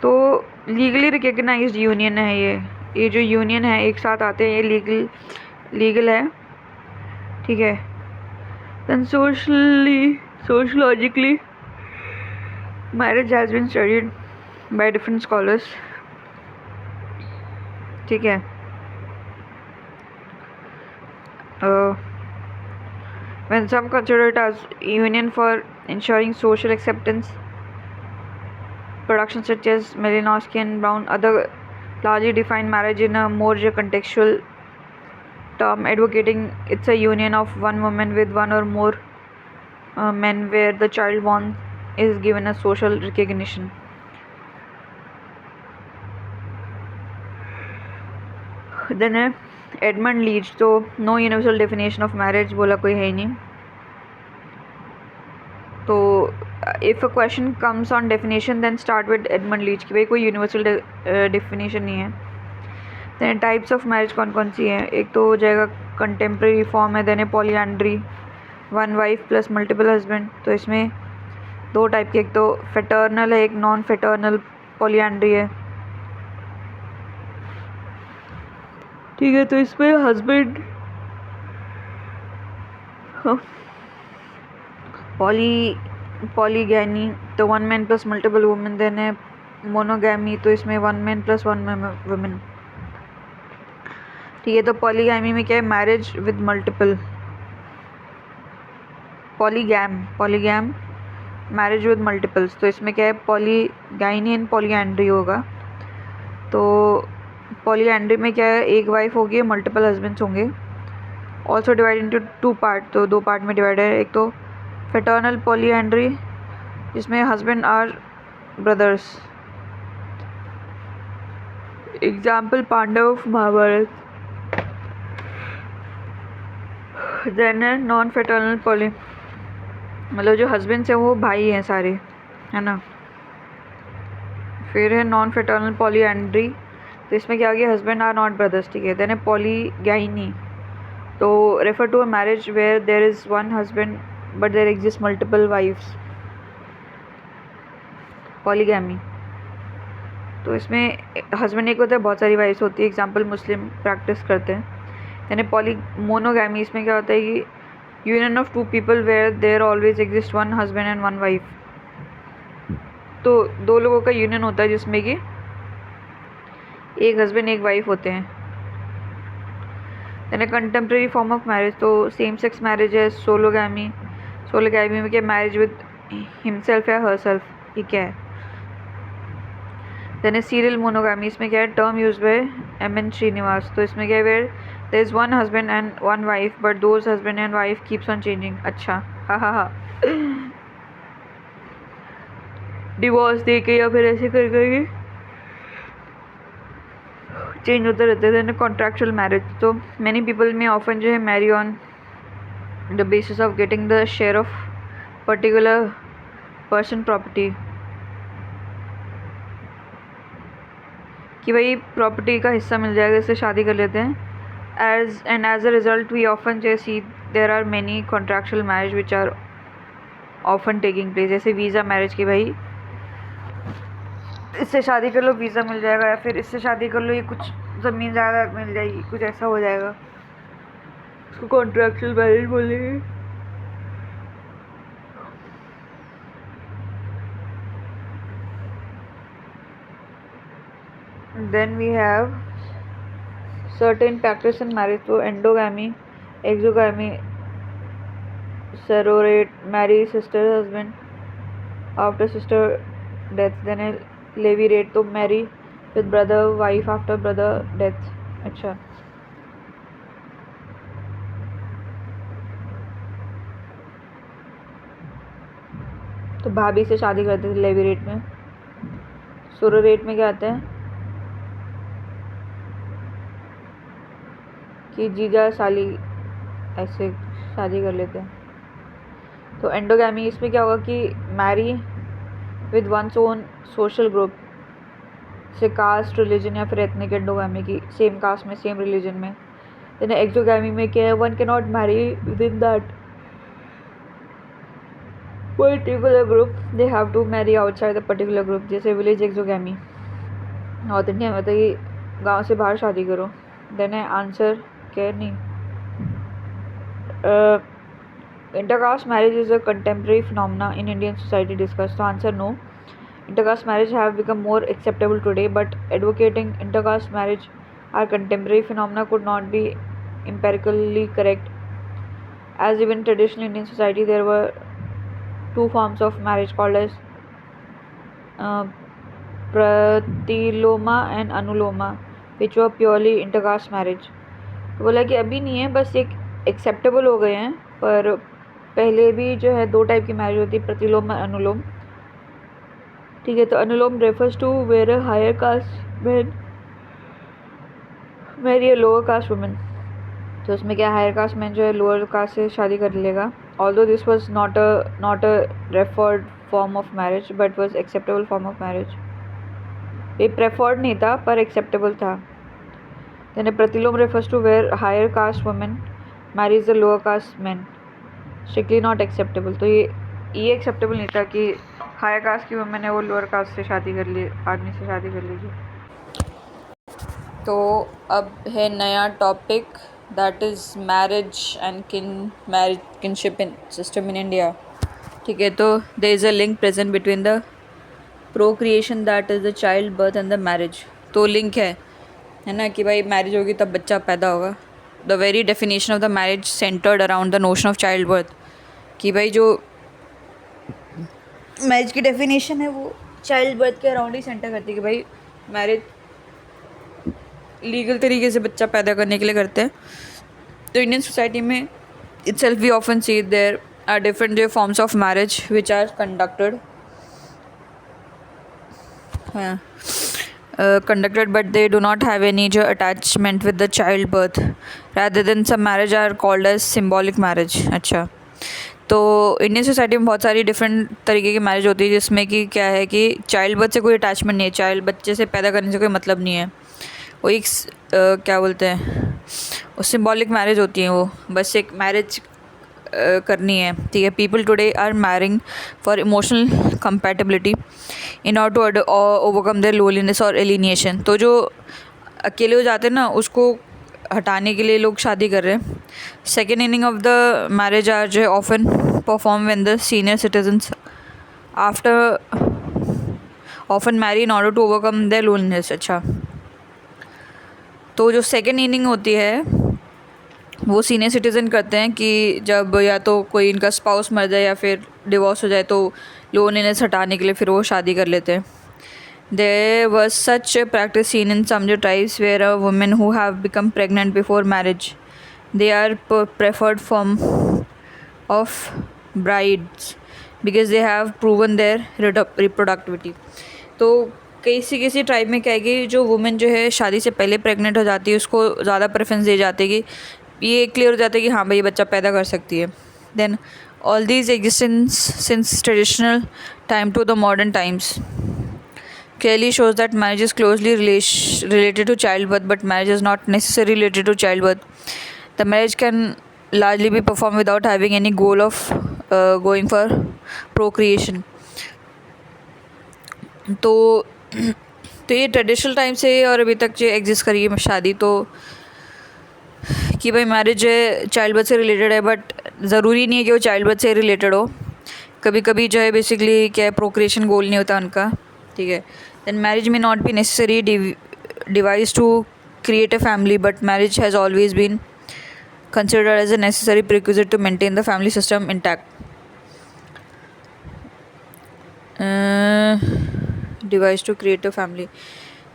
तो लीगली रिकग्नाइज्ड यूनियन है ये जो यूनियन है एक साथ आते हैं, ये लीगल है। ठीक है। Then sociologically marriage has been studied by different scholars. ठीक है। when some consider it as union for ensuring social acceptance, productions such as Malinowski and Brown other largely define marriage in a more contextual term, advocating it's a union of one woman with one or more men where the child born is given a social recognition। Then है Edmund Leach. तो no universal definition of marriage बोला कोई है ही नहीं। तो if a question comes on definition then start with Edmund Leach, कि भाई कोई यूनिवर्सल डेफिनेशन नहीं है। देन टाइप्स ऑफ मैरिज कौन कौन सी हैं, एक तो हो जाएगा कंटेम्प्रेरी फॉर्म है। देन है polyandry, one wife plus multiple husband. तो इसमें दो टाइप के, एक तो फेटर्नल है, एक नॉन फेटर्नल पॉलीएंड्री है। ठीक है, तो इसमें हस्बैंड पॉलीगैनी तो one man plus multiple women, then है मोनोगैमी तो इसमें one man plus one women. ठीक है, तो पॉलीगैमी में क्या है, marriage with multiple, polygamy marriage with multiples, तो इसमें क्या है, पॉलीगाइनी एंड पॉलीएंड्री होगा। तो पॉलीएंड्री में क्या है, एक वाइफ होगी, मल्टीपल हस्बैंड्स होंगे। ऑल्सो डिवाइड इंटू 2 पार्ट, तो 2 पार्ट में डिवाइड है। एक तो फेटर्नल पॉलीएंड्री जिसमें husband are brothers, example Pandava Mahabharata. Then है नॉन फेटर्नल पॉली, मतलब जो हस्बैंड्स हैं वो भाई हैं सारे, है ना। फिर है नॉन फेटर्नल पॉलीएंड्री, तो इसमें क्या आ गया, हस्बैंड आर नॉट ब्रदर्स। ठीक है, देन है पॉलीगाइनी, तो refer to a marriage where there is one husband but there exist multiple wifes, polygamy. तो इसमें हस्बैंड एक होता है, बहुत सारी वाइफ्स होती है, एग्जाम्पल मुस्लिम प्रैक्टिस करते हैं। यानी मोनोगैमी, इसमें क्या होता है कि union of 2 people where there always exist one husband and one wife, तो 2 लोगों का यूनियन होता है जिसमें कि एक हस्बैंड एक वाइफ होते हैं। Then contemporary form of marriage, तो सेम सेक्स मैरिज है सोलोगैमी में क्या, मैरिज विद हिमसेल्फ या हरसेल्फ, ये क्या है। देन सीरियल मोनोगामी, इसमें क्या है, term use by M.N. Srinivas, तो इसमें क्या है, where there is one husband and one wife but those husband and wife keeps on changing. अच्छा, हा डिवोर्स दे के या फिर ऐसे कर करके चेंज होते रहते थे। कॉन्ट्रैक्चुअल मैरिज, तो मैनी पीपल में ऑफन जो है marry on the basis of getting the share of particular person property, कि भाई प्रॉपर्टी का हिस्सा मिल जाएगा, इससे शादी कर लेते हैं। As a result we often see there are many contractual marriage which are often taking place, जैसे वीज़ा मैरिज की, भाई इससे शादी कर लो वीज़ा मिल जाएगा, या फिर इससे शादी कर लो ये कुछ ज़मीन ज़्यादा मिल जाएगी, कुछ ऐसा हो जाएगा, उसको कॉन्ट्रैक्चुअल मैरिज बोलेंगे। Then we have certain practice in marriage, तो endogamy, exogamy, sororate, marry sister husband after sister death, then levirate, तो marry with brother wife after brother death. अच्छा, तो भाभी से शादी करते थे लेवीरेट में। सोरोरेट में क्या आता है कि जीजा साली ऐसे शादी कर लेते हैं। तो एंडोगैमी, इसमें क्या होगा कि marry with one's own social group, से कास्ट, रिलीजन या फिर एथनिक एंडोगैमी की, सेम कास्ट में सेम रिलीजन में। देन एक्सोगैमी में क्या है, one can not marry with in that particular group, they have to marry outside the particular group, जैसे विलेज एक्सोगैमी, नॉर्थ इंडिया में तो ये गांव से बाहर शादी करो। देन है आंसर क्या, नहीं, intercaste marriage is a contemporary phenomena in Indian society discussed, so answer no. Intercaste marriage have become more acceptable today, but advocating intercaste marriage are contemporary phenomena could not be empirically correct, as even traditional Indian society there were 2 forms of marriage called as pratiloma and anuloma, which were purely intercaste marriage। बोला कि अभी नहीं है, बस एक acceptable हो गए हैं, पर पहले भी जो है 2 टाइप की मैरिज होती है, प्रतिलोम और अनुलोम। ठीक है, तो anulom refers to where a higher caste man marry a lower caste women, तो उसमें क्या, हायर कास्ट मैन जो है लोअर कास्ट से शादी कर लेगा। Although this was not a referred form of marriage but was acceptable form of marriage, ये प्रेफर्ड नहीं था पर एक्सेप्टेबल था। Then pratiloma refers to where higher caste women marries the lower caste man, strictly not acceptable, तो ये acceptable नहीं था कि हायर कास्ट की वुमेन है वो लोअर कास्ट से शादी कर ली, आदमी से शादी कर लीजिए। तो अब है नया topic, that is marriage and kinship in system in India. ठीक है, तो there is a link present between the procreation, that is the child birth and the marriage. तो लिंक है ना, कि भाई मैरिज होगी तब बच्चा पैदा होगा। The very definition of the marriage centred around the notion of child birth, कि भाई जो मैरिज की डेफिनेशन है वो चाइल्ड बर्थ के अराउंड ही सेंटर करती है, कि भाई मैरिज लीगल तरीके से बच्चा पैदा करने के लिए करते हैं। तो इंडियन सोसाइटी में itself we often see there are different forms of marriage which are conducted but they do not have any attachment with the child birth, rather than some marriage are called as symbolic marriage। अच्छा, तो Indian society में बहुत सारी different तरीके की marriage होती है, जिसमें कि क्या है कि चाइल्ड बर्थ से कोई अटैचमेंट नहीं है, चाइल्ड बच्चे से पैदा करने से कोई मतलब नहीं है। वो एक क्या बोलते हैं, वो सिम्बॉलिक मैरिज होती है, वो बस एक मैरिज करनी है। ठीक है, people today are marrying for emotional compatibility in order to overcome their loneliness और एलिनिएशन। तो जो अकेले हो जाते हैं ना, उसको हटाने के लिए लोग शादी कर रहे हैं। Second inning of the marriage are जो often perform when the senior citizens after often marry in order to overcome their loneliness. अच्छा, तो जो सेकेंड इनिंग होती है वो सीनियर सिटीज़न करते हैं कि जब या तो कोई इनका स्पाउस मर जाए या फिर डिवोर्स हो जाए, तो लोनलीनेस हटाने के लिए फिर वो शादी कर लेते हैं। There was such practice seen in some tribes where a women who have become pregnant before marriage, they are preferred form of brides because they have proven their reproductivity. तो किसी ट्राइब में क्या है कि जो वुमेन जो है शादी से पहले प्रेग्नेंट हो जाती है, उसको ज़्यादा प्रेफरेंस दी जाती है, कि ये क्लियर हो जाता है कि हाँ भाई ये बच्चा पैदा कर सकती है। Then all these existence since traditional time to the modern times clearly shows that marriage is closely related to childbirth, but marriage is not necessarily related to childbirth. The marriage can largely be performed without having any goal of going for procreation. तो ये traditional time से और अभी तक जो exist करी है शादी, तो कि भाई मैरिज चाइल्ड बर्थ से रिलेटेड है, बट ज़रूरी नहीं है कि वो चाइल्ड बर्थ से रिलेटेड हो। कभी कभी जो है बेसिकली क्या है, प्रोक्रिएशन गोल नहीं होता उनका। ठीक है, then marriage may not be necessary device to create a family, but marriage has always been considered as a necessary prerequisite to maintain the family system intact. Device to create a family,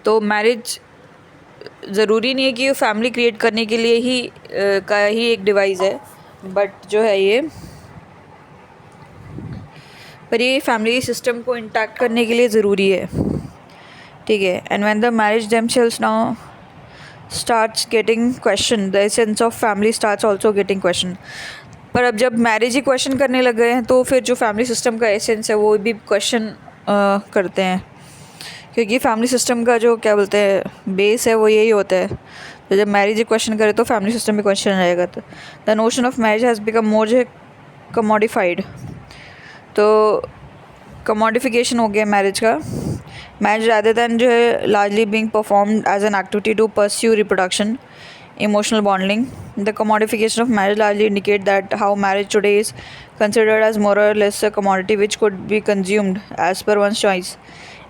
तो marriage ज़रूरी नहीं है कि वो family create करने के लिए ही का ही एक डिवाइस है, बट जो है ये फैमिली सिस्टम को इंटैक्ट करने के लिए ज़रूरी है। ठीक है, and when the marriage themselves now starts getting question, the essence of family starts also getting question. पर अब जब मैरिज ही क्वेश्चन करने लग गए हैं, तो फिर जो फैमिली सिस्टम का एसेंस है वो भी क्वेश्चन करते हैं, क्योंकि फैमिली सिस्टम का जो क्या बोलते हैं बेस है वो यही होता है। तो जब मैरिज ही क्वेश्चन करे तो फैमिली सिस्टम भी क्वेश्चन रहेगा। तो the notion of marriage has become more commodified. तो कमोडिफिकेशन हो गया मैरिज का। मैरिज रादर दैन जो है largely being performed as an activity to pursue reproduction, emotional bonding. The commodification of marriage largely indicate that how marriage today is considered as more or less a commodity which could be consumed as per one's choice,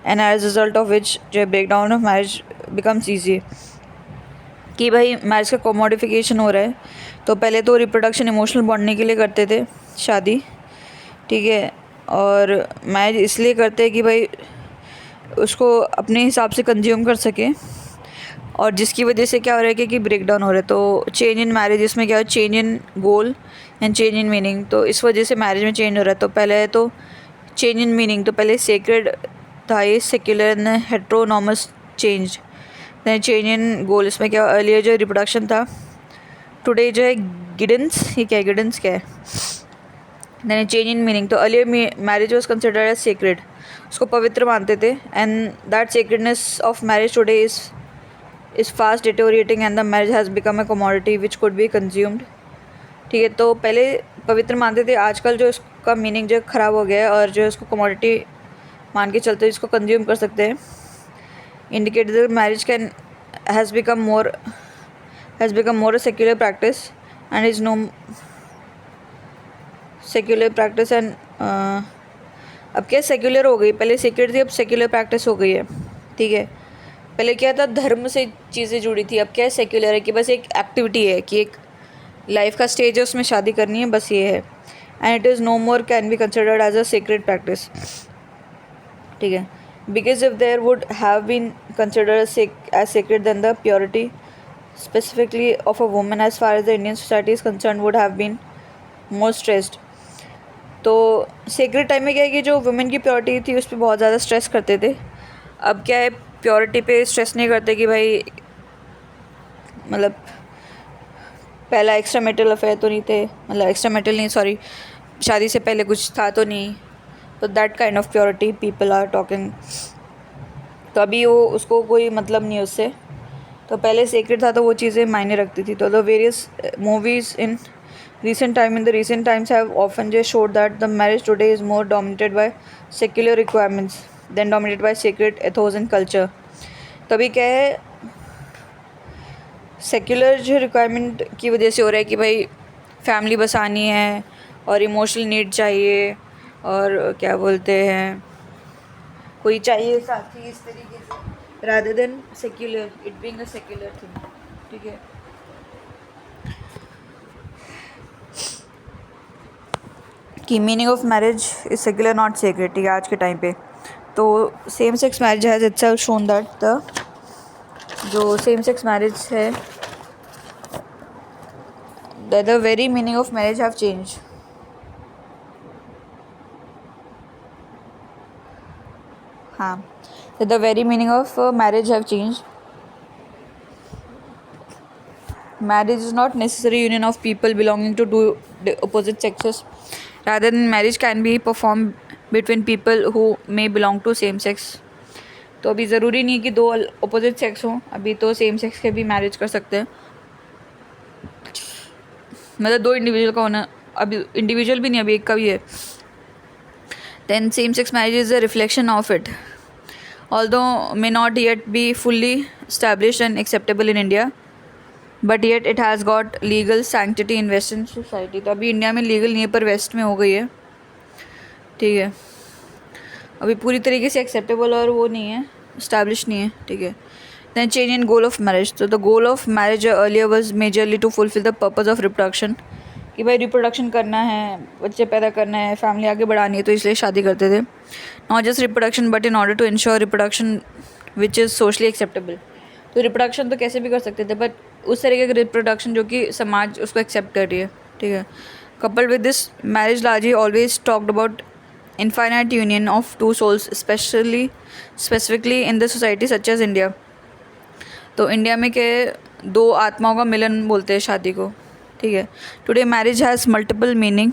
and as a result of which the breakdown of marriage becomes easy. कि भाई marriage का commodification हो रहा है, तो पहले तो reproduction emotional bonding के लिए करते थे शादी। ठीक है, और मैरिज इसलिए करते हैं कि भाई उसको अपने हिसाब से कंज्यूम कर सके, और जिसकी वजह से क्या हो रहा है कि ब्रेक डाउन हो रहा है। तो चेंज इन मैरिज, इसमें क्या है, change in goal and change in meaning. तो इस वजह से मैरिज में चेंज हो रहा है। तो पहले तो चेंज इन मीनिंग, तो पहले सेक्रेड था ये secular and heteronomous change. Then change in goal, इसमें क्या अर्लियर जो रिप्रोडक्शन था, टुडे जो है गिडेंस, ये क्या है, गिडेंस क्या है। देन चेंज इन मीनिंग, तो earlier marriage was considered as sacred, उसको पवित्र मानते थे, and that sacredness of marriage today is fast deteriorating and the marriage has become a commodity which could be consumed. ठीक है, तो पहले पवित्र मानते थे, आजकल जो इसका मीनिंग जो ख़राब हो गया है, और जो इसको कमोडिटी मान के चलते इसको कंज्यूम कर सकते हैं। Indicate the marriage can has become more a secular practice and is no secular practice and अब क्या सेक्युलर हो गई, पहले सेक्रेट थी अब सेक्युलर प्रैक्टिस हो गई है, ठीक है। पहले क्या था, धर्म से चीज़ें जुड़ी थी, अब क्या है सेक्युलर है कि बस एक एक्टिविटी है कि एक लाइफ का स्टेज है उसमें शादी करनी है, बस ये है। And it is no more can be considered as a sacred practice, ठीक है। Because if there would have been considered as sacred then the purity specifically of a woman as far as the Indian society is concern would have been more stressed. तो sacred time में क्या है कि जो women की purity थी उस पर बहुत ज़्यादा स्ट्रेस करते थे। अब क्या है, प्योरिटी पे स्ट्रेस नहीं करते कि भाई मतलब पहला एक्स्ट्रा मेटल अफेयर तो नहीं थे, मतलब एक्स्ट्रा मेटल नहीं, सॉरी, शादी से पहले कुछ था तो नहीं, तो that kind of purity people are talking. तो अभी वो उसको कोई मतलब नहीं है उससे, तो पहले सेक्रेट था तो वो चीज़ें मायने रखती थी। तो the various movies in recent times have often just showed that the marriage today is more dominated by secular requirements than dominated by sacred ethos and culture। तो अभी क्या है, सेक्युलर जो रिक्वायरमेंट की वजह से हो रहा है कि भाई फैमिली बसानी है और इमोशनल नीड चाहिए और क्या बोलते हैं कोई चाहिए साथी, इस तरीके से, rather than secular it being a secular thing, ठीक है। कि meaning of marriage is secular not sacred, ठीक है, आज के टाइम पे। तो same sex marriage has itself shown that the जो सेम सेक्स मैरिज है the very meaning of marriage have change. हाँ, the very meaning of marriage have change. Marriage is not necessary union of people belonging to two opposite sexes. Rather than marriage can be performed between people who may belong to same sex. तो अभी ज़रूरी नहीं है कि दो opposite sex हों, अभी तो सेम सेक्स के भी मैरिज कर सकते हैं, मतलब दो इंडिविजुअल का होना, अभी इंडिविजुअल भी नहीं, अभी एक का भी है। Then same sex marriage is a reflection of it, although may not yet be fully established and acceptable in India, but yet it has got legal sanctity in western society. तो अभी India में legal नहीं है पर waste में हो गई है, ठीक है। अभी पूरी तरीके से एक्सेप्टेबल और वो नहीं है, इस्टेब्लिश नहीं है, ठीक है। Then change in goal of marriage. तो the goal of marriage earlier was majorly to fulfil the purpose of reproduction, कि भाई रिप्रोडक्शन करना है, बच्चे पैदा करना है, फैमिली आगे बढ़ानी है, तो इसलिए शादी करते थे। Not just reproduction but in order to ensure reproduction which is socially acceptable. तो रिप्रोडक्शन तो कैसे भी कर सकते थे, बट उस तरीके का रिप्रोडक्शन जो कि समाज उसको एक्सेप्ट कर रही है, ठीक है। Coupled with this marriage largely always talked about infinite union of two souls, specifically in the society such as India. तो इंडिया में के दो आत्माओं का मिलन बोलते हैं शादी को, ठीक है। Today marriage has multiple meaning.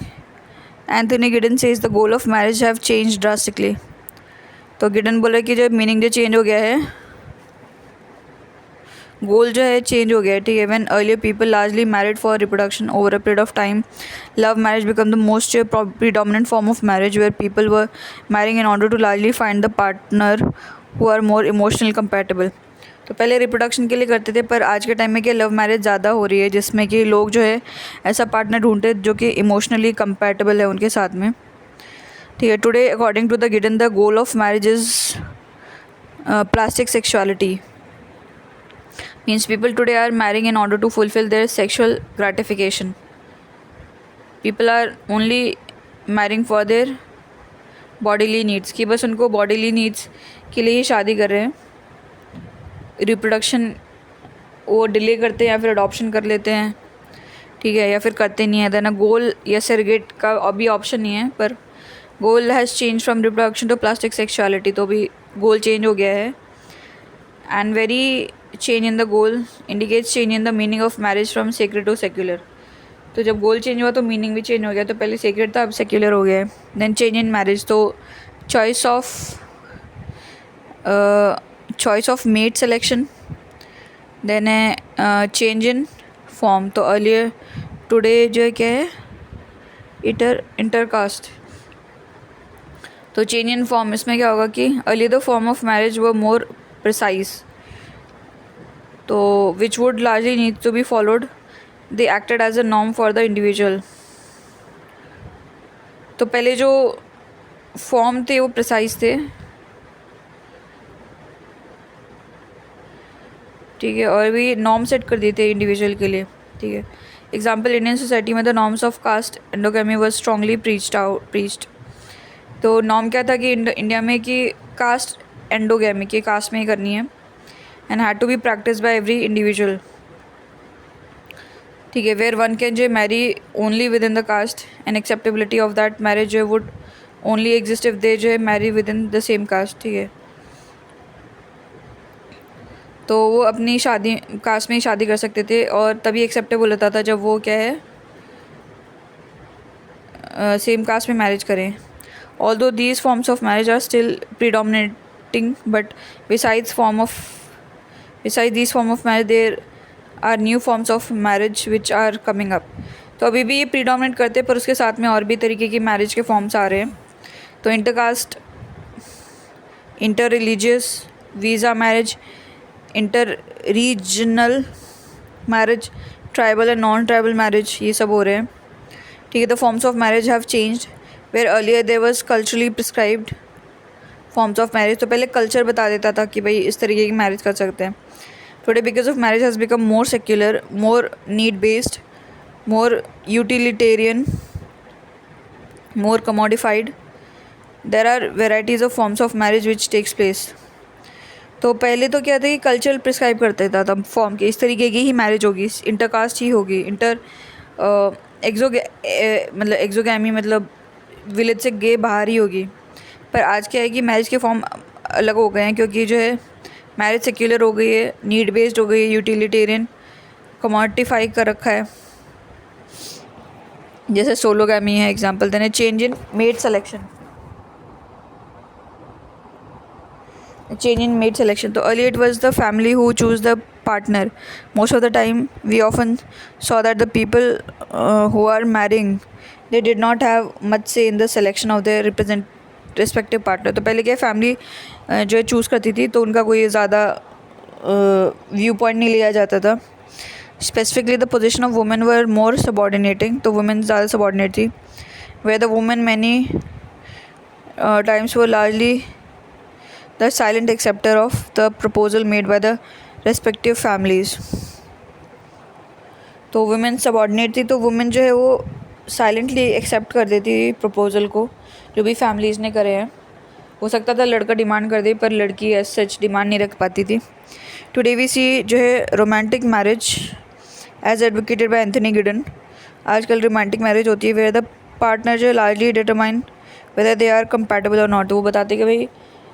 Anthony Giddens says the goal of marriage have change drastically. तो गिडन बोला कि जो मीनिंग जो चेंज हो गया है, गोल जो है चेंज हो गया है, ठीक है। When earlier people largely married for reproduction over a period of time, love marriage become the most predominant form of marriage where people were marrying in order to largely find the partner who are more emotionally compatible. तो पहले reproduction के लिए करते थे, पर आज के time में क्या लव मैरिज ज़्यादा हो रही है, जिसमें कि लोग जो है ऐसा पार्टनर ढूंढते जो कि इमोशनली कंपैटिबल है उनके साथ में, ठीक है। Today according to the Giddens the goal of marriage is plastic sexuality. Means people today are marrying in order to fulfill their sexual gratification. People are only marrying for their bodily needs, कि बस उनको bodily needs के लिए ही शादी कर रहे हैं। Reproduction वो डिले करते हैं या फिर अडॉप्शन कर लेते हैं, ठीक है, या फिर करते नहीं है। देन गोल या सरगेट का अभी ऑप्शन नहीं है, पर goal has change from reproduction to plastic sexuality. तो अभी गोल चेंज हो गया है। And very change in the goal indicates change in the meaning of marriage from sacred to secular. तो जब गोल चेंज हुआ तो मीनिंग भी चेंज हो गया, तो पहले सेक्रेट था अब सेक्युलर हो गया है। देन चेंज इन मैरिज, तो choice of mate selection. Then है चेंज इन फॉर्म। तो अर्लियर टुडे जो है क्या है, इंटरकास्ट। तो चेंज इन फॉर्म, इसमें क्या होगा कि earlier the form of marriage वो मोर प्रिसाइज। तो which would largely need to be followed, they acted as a norm for the individual. तो पहले जो फॉर्म थे वो प्रिसाइज थे, ठीक है, और भी नॉर्म सेट कर दिए थे इंडिविजुअल के लिए, ठीक है। एग्जाम्पल, इंडियन सोसाइटी में the norms of caste endogamy was strongly preached. तो नॉर्म क्या था कि इंडिया में कि कास्ट एंडोगेमी की कास्ट में ही करनी है, and had to be practice by every individual, ठीक है, वेयर वन कैन जो marry only with in the caste and acceptability of that marriage जो would only exist if they जो है marry with in the same caste, ठीक है। तो वो अपनी शादी कास्ट में ही शादी कर सकते थे और तभी एक्सेप्टेबल होता था जब वो क्या है सेम कास्ट में मैरिज करें। Although these forms of marriage are still predominating, but besides these form of marriage there are new forms of marriage which are coming up. तो अभी भी ये प्रीडोमिनेट करते हैं, पर उसके साथ में और भी तरीके की मैरिज के फॉर्म्स आ रहे हैं। तो intercaste, inter religious, visa marriage, inter regional marriage, tribal and non tribal marriage, ये सब हो रहे हैं, ठीक है। The forms of marriage have changed where earlier there was culturally prescribed forms of marriage. तो पहले कल्चर बता देता था कि भाई इस तरीके की मैरिज कर सकते हैं। Today because of marriage has become more secular, more need based, more utilitarian, more commodified, there are varieties of forms of marriage which takes place. तो पहले तो क्या था कि कल्चर प्रिस्क्राइब करते था तब फॉर्म के इस तरीके की ही मैरिज होगी, इंटरकास्ट ही होगी, मतलब एक्सोगैमी मतलब विलेज से गे बाहर ही होगी। पर आज क्या है कि मैरिज के फॉर्म अलग हो गए हैं, क्योंकि जो है मैरिज सेक्युलर हो गई है, नीड बेस्ड हो गई है, यूटिलिटेरियन, कमोडिफाई कर रखा है, जैसे सोलोगैमी है example. Then change in mate selection, change in mate selection. So earlier it was the family who choose the partner. Most of the time we often saw that the people who are marrying, they did not have much say in the selection of their respective partner. तो पहले क्या family जो है choose करती थी, तो उनका कोई ज़्यादा व्यू पॉइंट नहीं लिया जाता था। Specifically the position of women were more subordinating, तो वुमेन ज़्यादा सबॉर्डिनेट थी, where the women many times were largely the silent acceptor of the proposal made by the respective families. तो वुमेन सबॉर्डिनेट थी, तो वुमेन जो है वो silently accept कर देती थी प्रपोजल को जो भी फैमिलीज़ ने करे हैं। हो सकता था लड़का डिमांड कर दे, पर लड़की एज सच डिमांड नहीं रख पाती थी। टुडे वी सी जो है romantic marriage as advocated by Anthony Giddens. आजकल रोमांटिक मैरिज होती है वेयर द पार्टनर जो largely determine whether they are compatible और नॉट। वो बताते कि भाई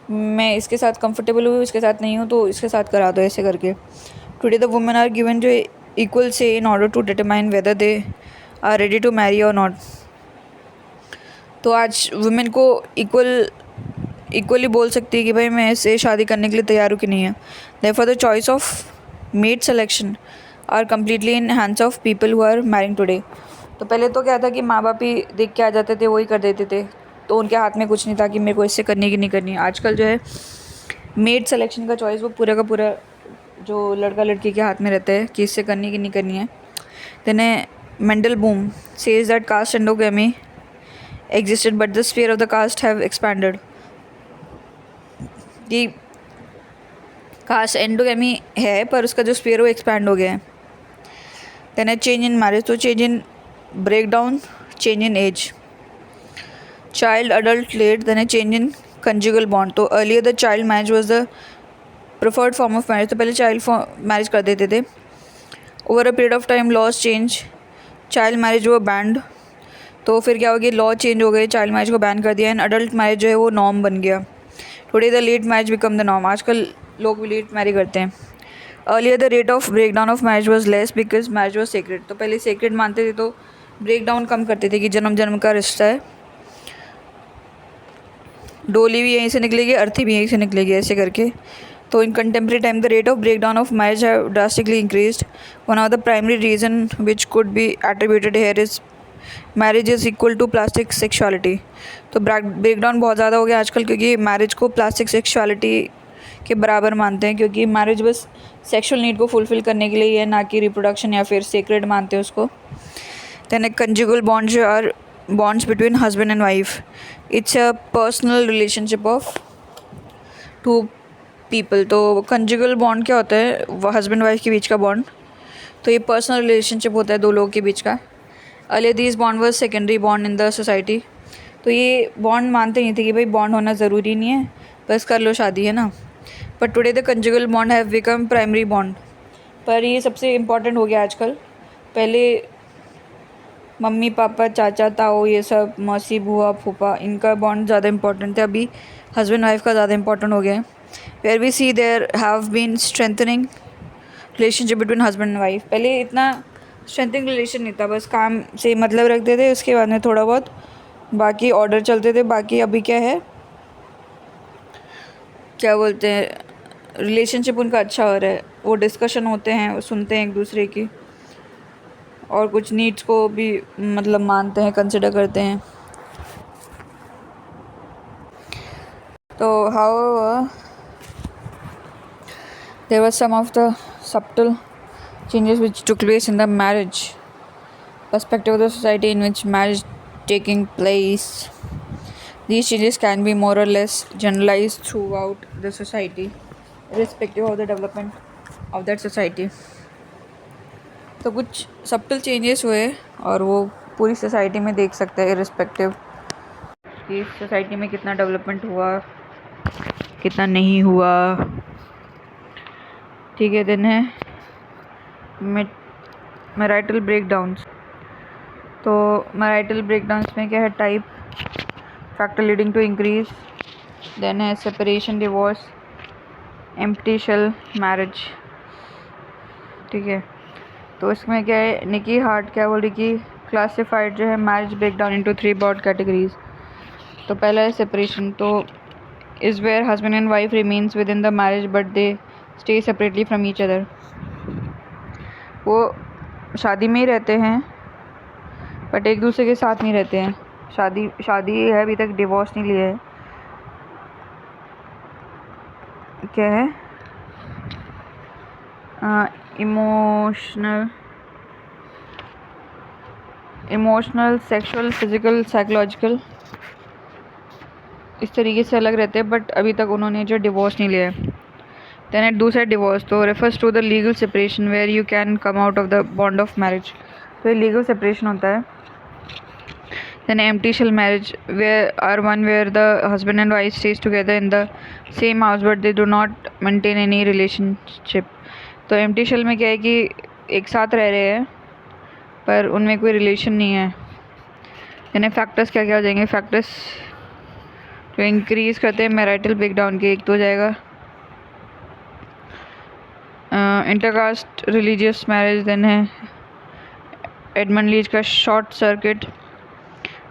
मैं इसके साथ कंफर्टेबल हूँ, इसके साथ नहीं हूँ, तो इसके साथ करा दो, ऐसे करके। Today the women are given जो equal say in order to determine whether they are ready to marry or not. तो आज वुमेन को इक्वली बोल सकती है कि भाई मैं इससे शादी करने के लिए तैयार हूँ कि नहीं है। Therefore the choice of mate selection are completely in hands of people who are marrying today. तो पहले तो क्या था कि माँ बाप ही देख के आ जाते थे, वही कर देते थे, तो उनके हाथ में कुछ नहीं था कि मेरे को इससे करनी कि नहीं करनी। आजकल जो है मेड सिलेक्शन का चॉइस वो पूरा का पूरा जो लड़का लड़की के हाथ में रहता है कि इससे करनी कि नहीं करनी है। Then Mandelbaum says that caste endogamy existed but the sphere of the caste have expanded. कि कास्ट एंडोगेमी है पर उसका जो स्फीयर वो एक्सपैंड हो गया है। देन चेंज इन मैरिज, तो change in break down, change in age, child adult late, then a change in conjugal bond. तो earlier the child marriage was the preferred form of marriage, तो पहले child marriage कर देते थे। over a period of time laws change, child marriage वो banned, तो फिर क्या हो गया, लॉ चेंज हो गए, चाइल्ड मैरिज को बैन कर दिया, एंड अडल्ट मैरिज जो है वो नॉर्म बन गया। Today the late marriage become the norm, आजकल लोग भी लेट मैरी करते हैं। Earlier the rate of break down of marriage was less because marriage was sacred. तो पहले सेक्रेड मानते थे तो ब्रेक डाउन कम करते थे कि जन्म जन्म का रिश्ता है, डोली भी यहीं से निकलेगी, अर्थी भी यहीं से निकलेगी, ऐसे करके। तो in contemporary time the rate of break down of marriage have drastically increased. One of the primary reason which could be attributed here is marriage is equal to plastic sexuality. तो ब्रेक डाउन बहुत ज़्यादा हो गया आजकल, क्योंकि marriage को plastic sexuality के बराबर मानते हैं, क्योंकि मैरिज बस सेक्सुअल नीड को फुलफ़िल करने के लिए ही है, ना कि रिप्रोडक्शन या फिर सेक्रेड मानते हैं उसको। Then conjugal bonds are bonds between husband and wife. It's a personal relationship of two people. तो कंजुगल बॉन्ड क्या होता है, वो हस्बैंड वाइफ के बीच का बॉन्ड। तो ये पर्सनल रिलेशनशिप होता है दो लोगों के बीच का। Earlier this bond was secondary bond in the society. तो ये बॉन्ड मानते नहीं थे कि भाई बॉन्ड होना ज़रूरी नहीं है, बस कर लो शादी, है ना। But today the conjugal bond have become primary bond. पर ये सबसे इम्पॉर्टेंट हो गया आजकल। पहले मम्मी पापा चाचा ताऊ ये सब मौसी बुआ फूफा इनका बॉन्ड ज़्यादा इंपॉर्टेंट थे, अभी हस्बैंड वाइफ का ज़्यादा इंपॉर्टेंट हो गया है। Where we see there have been strengthening relationship between husband and wife. पहले इतना स्ट्रेंथनिंग रिलेशन नहीं था, बस काम से मतलब रखते थे, उसके बाद में थोड़ा बहुत बाकी ऑर्डर चलते थे। बाकी अभी क्या है, क्या बोलते हैं, रिलेशनशिप उनका अच्छा हो रहा है, वो डिस्कशन होते हैं, वो सुनते हैं एक दूसरे की, और कुछ नीड्स को भी मतलब मानते हैं, कंसिडर करते हैं। तो how there were some of the subtle changes which took place in the marriage perspective of the society in which marriage taking place. These changes can be more or less generalized throughout the society, irrespective of the development of that society. तो कुछ subtle changes हुए और वो पूरी society में देख सकते हैं, irrespective कि सोसाइटी में कितना डेवलपमेंट हुआ कितना नहीं हुआ। ठीक है, दिन है मैरिटल ब्रेकडाउन्स। तो मैरिटल ब्रेकडाउन्स में क्या है, type factor leading to increase, then है separation divorce empty shell marriage. ठीक है, तो इसमें क्या है, निकी हार्ट क्या बोल रही कि क्लासिफाइड जो है marriage breakdown into 3 broad categories. तो पहला है सेपरेशन। तो is where husband and wife remains with in the marriage but they stay separately from each other. वो शादी में ही रहते हैं बट एक दूसरे के साथ नहीं रहते हैं। शादी है, अभी तक डिवोर्स नहीं लिया है। क्या है, इमोशनल सेक्सुअल फिजिकल साइकोलॉजिकल इस तरीके से अलग रहते हैं, बट अभी तक उन्होंने जो डिवोर्स नहीं लिया है। देन एट दूसरा डिवोर्स तो refers to the legal separation where you can come out of the bond of marriage. तो ये लीगल सेपरेशन होता है। Then empty shell marriage where are one where the husband and wife stays together in the same house but they do not maintain any relationship. तो empty shell में क्या है कि एक साथ रह रहे हैं पर उनमें कोई रिलेशन नहीं है। यानी फैक्टर्स क्या क्या हो जाएंगे, फैक्टर्स जो इंक्रीज़ करते हैं मैरिटल ब्रेकडाउन के, एक तो हो जाएगा इंटरकास्ट रिलीजियस मैरिज, देन है एडमंड लीच का short circuit,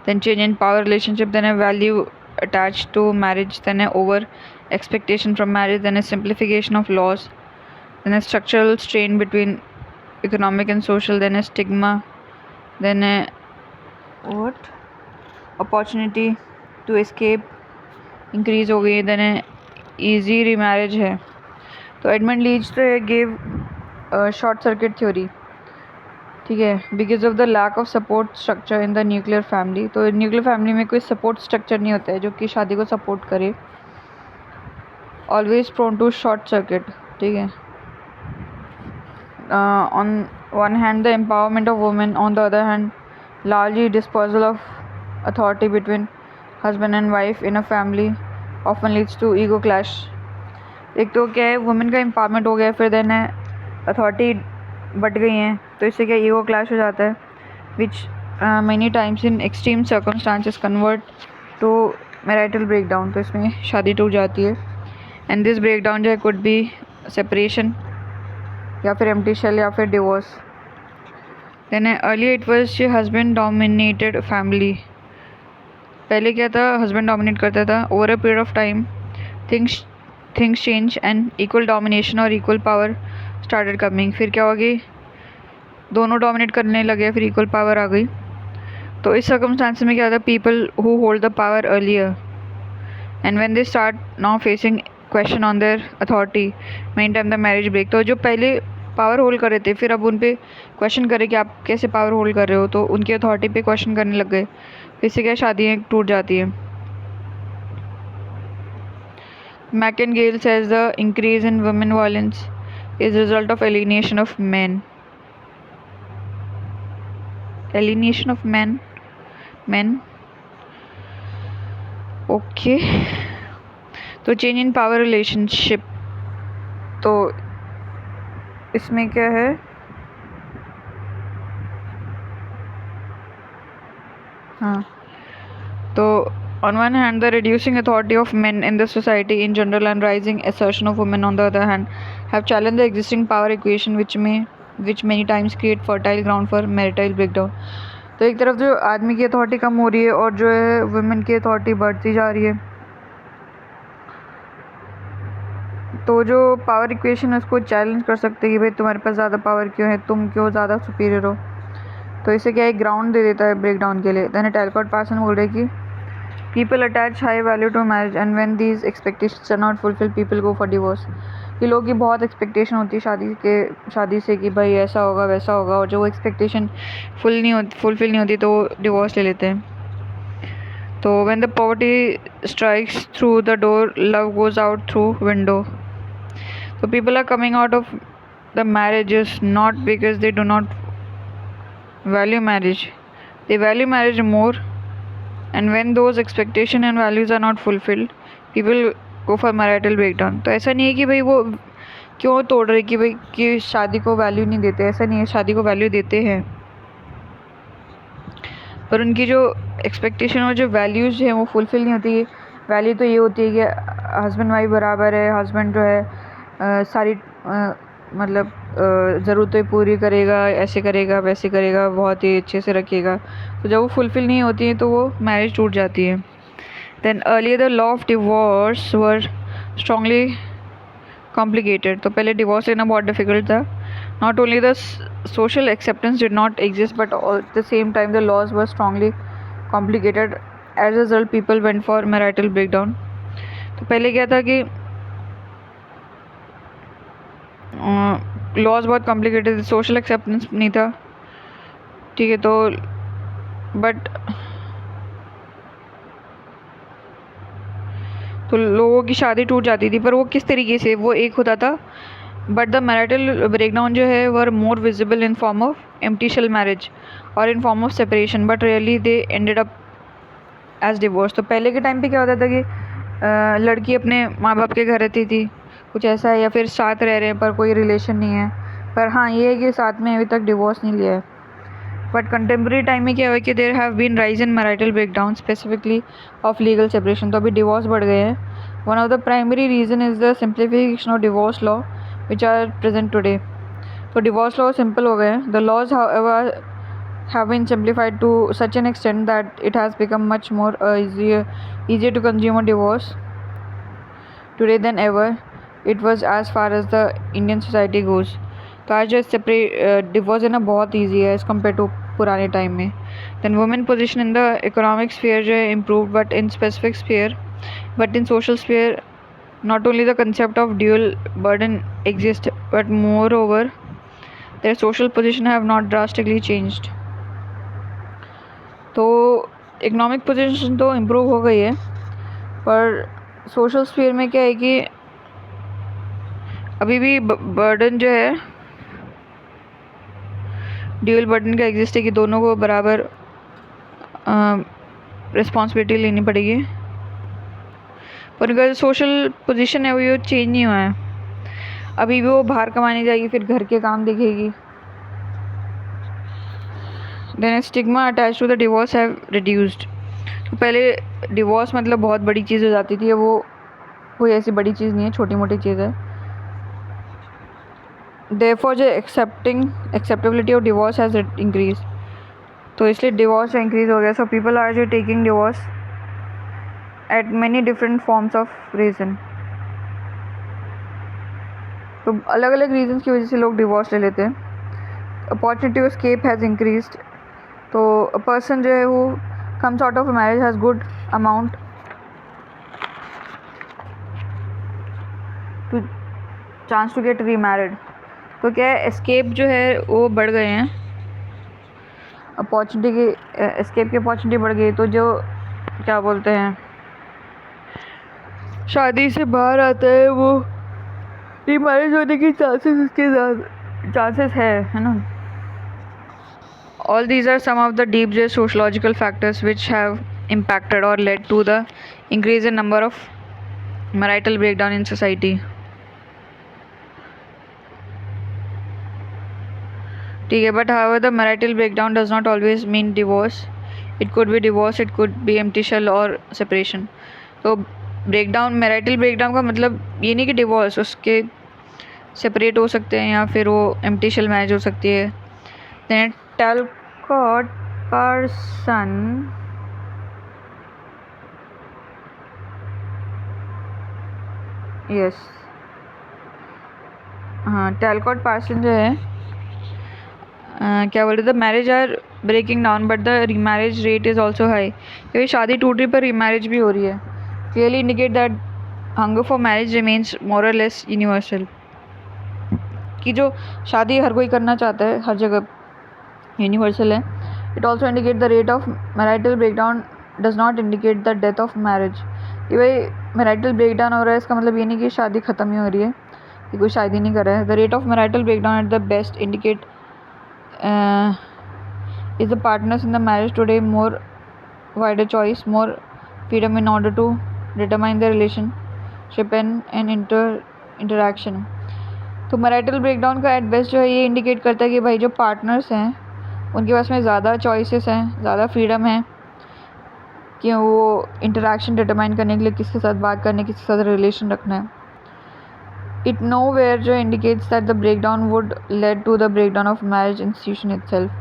then change in power relationship, then है value attach to marriage, then है over expectation from marriage, then है सिंप्लीफिकेशन ऑफ लॉस, देन है structural strain between economic and social, then है stigma, then है what opportunity to escape increase हो गई, then है easy remarriage है। तो एडमंड लीच तो गिव शॉर्ट सर्किट थ्योरी। ठीक है, because of the lack of support structure in the nuclear family. तो न्यूक्लियर फैमिली में कोई सपोर्ट स्ट्रक्चर नहीं होता है जो कि शादी को सपोर्ट करे, always prone to short circuit. ठीक है, on one hand the empowerment of women, on the other hand largely disposal of authority between husband and wife in a family often leads to ego clash. एक तो क्या है, women का empowerment हो गया, फिर देन है अथॉरिटी बट गई हैं, तो इससे क्या ईगो क्लैश हो जाता है, which many times in extreme circumstances convert to marital breakdown. तो इसमें शादी टूट जाती है। एंड दिस ब्रेकडाउन जो है कुड बी सेपरेशन या फिर एम्प्टी शेल या फिर divorce. Then early it was husband dominated family. पहले क्या था, हस्बैंड डोमिनेट करता था। Over a period of time things change and equal domination और इक्वल पावर स्टार्टेड कमिंग। फिर क्या हो गई, दोनों डोमिनेट करने लगे, फिर इक्वल पावर आ गई। तो इस सर्कमस्टांस में क्या था, people who hold the power earlier and when they start now facing question on their authority main time the marriage break. तो जो पहले पावर होल्ड कर रहे थे फिर अब उन पे क्वेश्चन करे कि आप कैसे पावर होल्ड कर रहे हो, तो उनकी अथॉरिटी पे क्वेश्चन करने लग गए। इससे क्या शादियाँ टूट जाती हैं। Martingale says the increase in women violence is a result of alienation of men. Alienation of men. Okay. तो चेंज इन पावर रिलेशनशिप, तो इसमें क्या है, हाँ, तो on one hand the reducing authority of men in the society in general and rising assertion of women on the other hand have challenged the existing power equation which many times create fertile ground for marital breakdown। तो एक तरफ जो आदमी की authority कम हो रही है और जो है वुमेन की अथॉरिटी बढ़ती जा रही है, तो जो पावर इक्वेशन है उसको चैलेंज कर सकते हैं कि भाई तुम्हारे पास ज़्यादा पावर क्यों है, तुम क्यों ज़्यादा सुपीरियर हो। तो इसे क्या एक ग्राउंड दे देता है ब्रेक डाउन के लिए। देन टैलकॉट पार्सन बोल रहे कि people attach high value to marriage and when these expectations are not fulfil people go for divorce. ये लोगों की बहुत एक्सपेक्टेशन होती है शादी से कि भाई ऐसा होगा वैसा होगा, और जो वो एक्सपेक्टेशन फुलफिल नहीं होती तो डिवोर्स ले लेते हैं। तो when the poverty strikes through the door love goes out through window. So people are coming out of the marriages not because they do not value marriage, they value marriage more, and when those expectations and values are not fulfilled people go for marital breakdown। तो ऐसा नहीं है कि भाई वो क्यों तोड़ रहे कि भाई कि शादी को वैल्यू नहीं देते, ऐसा नहीं है, शादी को वैल्यू देते हैं, पर उनकी जो एक्सपेक्टेशन और जो वैल्यूज़ हैं वो फुलफ़िल नहीं होती। वैल्यू तो ये होती है कि हस्बैंड वाइफ बराबर है, हस्बैंड जो है सारी मतलब ज़रूरतें पूरी करेगा, ऐसे करेगा वैसे करेगा, बहुत ही अच्छे से रखेगा। तो जब वो फुलफ़िल नहीं होती है तो वो मैरिज टूट जाती है। Then earlier the law of divorce were strongly complicated. तो पहले डिवोर्स लेना बहुत डिफ़िकल्ट था। Not only the social acceptance did not exist but at the same time the laws were strongly complicated. As a result people went for marital breakdown. तो पहले क्या था कि लॉज बहुत कॉम्प्लिकेटेड, सोशल एक्सेप्टेंस नहीं था, ठीक है, तो बट तो लोगों की शादी टूट जाती थी, पर वो किस तरीके से, वो एक होता था। बट द मैरिटल ब्रेकडाउन जो है were more visible in form of empty shell marriage और in form of separation, but really they ended up as divorce. तो पहले के टाइम पे क्या होता था कि लड़की अपने माँ बाप के घर रहती थी, कुछ ऐसा है, या फिर साथ रह रहे हैं पर कोई रिलेशन नहीं है, पर हाँ ये है कि साथ में अभी तक डिवोर्स नहीं लिया है। बट कंटेम्प्रेरी टाइम में क्या हुआ कि there have been rise in marital breakdown specifically of legal separation. तो अभी डिवोर्स बढ़ गए हैं। One of the primary reason is the simplification of divorce law which are present today. तो डिवोर्स लॉ सिंपल हो गए हैं। The laws however have been simplified to such an extent that it has become much more easier to consume a divorce today than ever it was as far as the Indian society goes। तो आज जो separate divorce है ना बहुत easy है as compare to पुराने time में। Then women position in the economic sphere जो है improve but in specific sphere, but in social sphere not only the concept of dual burden exists but moreover their social position have not drastically changed। तो economic position तो improve हो गई है, पर social sphere में क्या है कि अभी भी बर्डन जो है ड्यूअल बर्डन का एग्जिस्ट है कि दोनों को बराबर रिस्पॉन्सिबिलिटी लेनी पड़ेगी, पर उनका जो सोशल पोजीशन है वो चेंज नहीं हुआ है। अभी भी वो बाहर कमाने जाएगी, फिर घर के काम देखेगी। Then stigma attach to the divorce have reduced. तो पहले डिवोर्स मतलब बहुत बड़ी चीज़ हो जाती थी, वो कोई ऐसी बड़ी चीज़ नहीं है, छोटी मोटी चीज़ है। देयरफॉर जो acceptability of divorce has increase, तो इसलिए डिवोर्स इंक्रीज हो गया। सो पीपल आर जो taking divorce eight many different forms of reason. तो अलग अलग रीजन की वजह से लोग डिवोर्स ले लेते हैं। Opportunity of escape has increased. तो अ पर्सन जो है वो comes out of marriage has good amount chance to get remarried. तो क्या है, एस्केप जो है वो बढ़ गए हैं, अपॉर्चुनिटी की एस्केप की अपॉर्चुनिटी बढ़ गई, तो जो क्या बोलते हैं शादी से बाहर आता है वो रीमैरिज होने की चांसेस उसके ज़्यादा चांसेस है ना। All these are some of the deep sociological factors which have impacted or led to the increase in number of marital breakdown in society. ठीक है, but however the marital breakdown does not always mean divorce. It could be divorce, it could be empty shell or separation. तो breakdown, marital breakdown का मतलब ये नहीं कि divorce, उसके separate हो सकते हैं या फिर वो एम्प्टी शेल मैरिज हो सकती है। दैन टैलकॉट पार्सन यस हाँ, टैलकॉट पार्सन जो है क्या बोल रहे थे, marriage are breaking down but the remarriage rate is also high. क्योंकि शादी टूट रही पर रीमैरिज भी हो रही है। Clearly indicate that hunger for marriage remains more और लेस यूनिवर्सल। कि जो शादी हर कोई करना चाहता है, हर जगह यूनिवर्सल है। It also indicate the rate of marital breakdown does not indicate the death of marriage. कि भाई मैरिटल ब्रेकडाउन हो रहा है इसका मतलब ये नहीं कि शादी ख़त्म ही हो रही है, कि कोई शादी नहीं कर रहा है। The rate of marital breakdown at the best indicate is the partners in the marriage today more wider choice, more freedom in order to determine the relationship and interaction। तो मैरिटल ब्रेकडाउन का at best जो है ये indicate करता है कि भाई जो पार्टनर्स हैं उनके पास में ज़्यादा चॉइसेस हैं, ज़्यादा फ्रीडम है कि वो इंटरेक्शन डिटरमाइन करने के लिए किसके साथ बात करने, किसके साथ रिलेशन रखना है। इट नो वेयर जो indicates that the breakdown would led to the breakdown of marriage institution itself.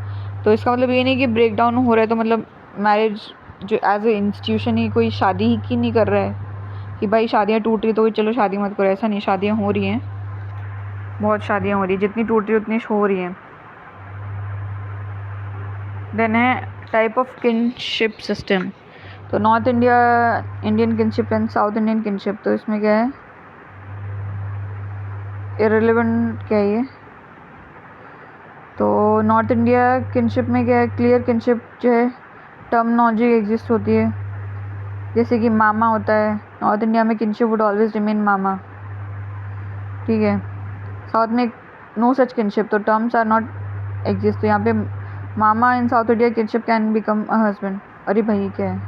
तो इसका मतलब ये नहीं कि ब्रेकडाउन हो रहा है तो मतलब मैरिज जो एज ए इंस्टीट्यूशन ही कोई शादी ही की नहीं कर रहा है कि भाई शादियाँ टूट रही तो चलो शादी मत करो, ऐसा नहीं। शादियाँ हो रही हैं, बहुत शादियाँ हो रही हैं, जितनी टूट रही उतनी हो रही हैं। देन है टाइप ऑफ किनशिप सिस्टम। तो north India Indian kinship and south Indian kinship. तो इसमें क्या है, इरेलीवेंट क्या है ये। तो नॉर्थ इंडिया किनशिप में क्या है, क्लियर किनशिप जो है टर्मिनोलॉजी एग्जिस्ट होती है, जैसे कि मामा होता है। नॉर्थ इंडिया में kinship would always remain mama, ठीक है। साउथ में नो सच किनशिप, तो टर्म्स आर नॉट एग्जिस्ट। तो यहाँ पे mama in South India kinship can become a husband. अरे भाई क्या है,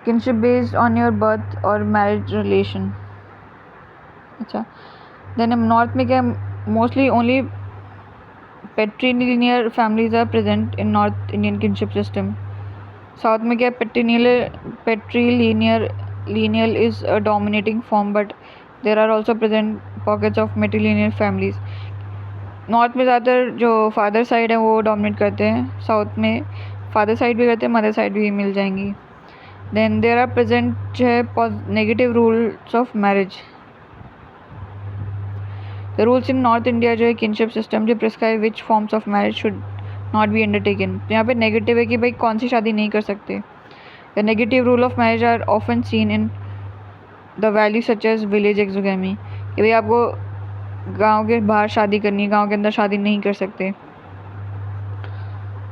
kinship based on your birth और मैरिज रिलेशन। अच्छा, देन नॉर्थ में क्या, mostly only patrilinear families are present in North Indian kinship system. South में क्या, patrilineal is a dominating form but there are also present pockets of matrilinear families. North में ज़्यादातर जो father side है वो dominate करते हैं, साउथ में फादर साइड भी करते हैं, मदर साइड भी मिल जाएंगी। देन देर आर प्रेजेंट जो है negative rules of marriage. The rules in north India जो है किनशिप सिस्टम जो prescribe which forms of marriage should not be undertaken. तो यहाँ पे नेगेटिव है कि भाई कौन सी शादी नहीं कर सकते। The negative rule of marriage are often seen in the value such as village exogamy. कि भाई आपको गांव के बाहर शादी करनी है, गांव के अंदर शादी नहीं कर सकते,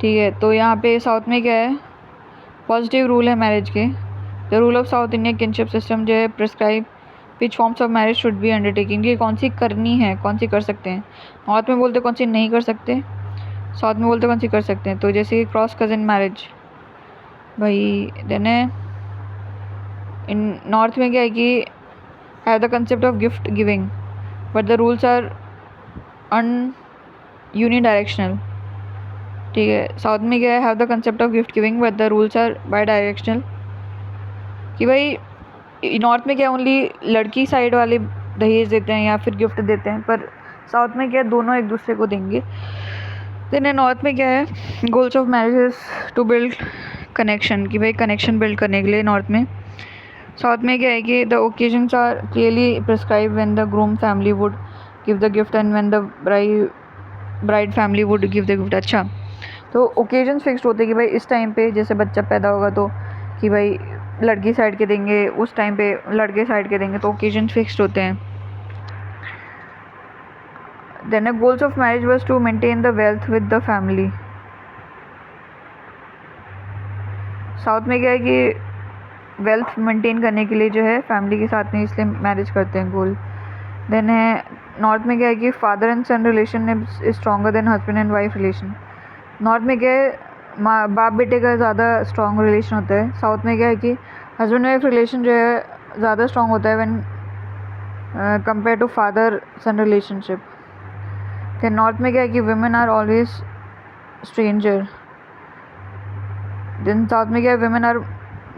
ठीक है। तो यहाँ पे साउथ में क्या है, पॉजिटिव रूल है मैरिज के। The rule of south Indian kinship system जो है prescribe which forms of marriage should be undertaking. कि कौन सी करनी है, कौन सी कर सकते हैं। नॉर्थ में बोलते कौन सी नहीं कर सकते, साउथ में बोलते कौन सी कर सकते हैं। तो जैसे क्रॉस कज़न मैरिज भाई, देन है इन नॉर्थ में क्या है कि have the concept of gift giving but the rules are unidirectional, ठीक है। साउथ में क्या है, have the concept of gift giving but the rules are bi directional. कि भाई नॉर्थ में क्या ओनली लड़की साइड वाले दहेज देते हैं या फिर गिफ्ट देते हैं, पर साउथ में क्या दोनों एक दूसरे को देंगे। देन नॉर्थ में क्या है, goals of marriage is to build connection. कि भाई कनेक्शन बिल्ड करने के लिए नॉर्थ में। साउथ में क्या है कि the occasions are clearly prescribe when the groom family would give the gift and when the bride family would give the gift. अच्छा, तो ओकेजन्स फिक्स्ड होते हैं कि भाई इस टाइम पे जैसे बच्चा पैदा होगा तो कि भाई लड़की साइड के देंगे, उस टाइम पे लड़के साइड के देंगे, तो ओकेजन फिक्स्ड होते हैं। Then the goals of marriage was to maintain the wealth with the family. South में क्या है कि वेल्थ मेंटेन करने के लिए जो है फैमिली के साथ में, इसलिए मैरिज करते हैं गोल। देन है नॉर्थ में क्या है कि father and son relation is stronger than husband and wife relation. North में क्या है माँ बाप बेटे का ज़्यादा स्ट्रॉन्ग रिलेशन होता है। साउथ में क्या है कि हस्बैंड वाइफ रिलेशन जो है ज़्यादा स्ट्रॉन्ग होता है when compare to father son relationship. Then north में क्या है कि women are always stranger. Then south में क्या है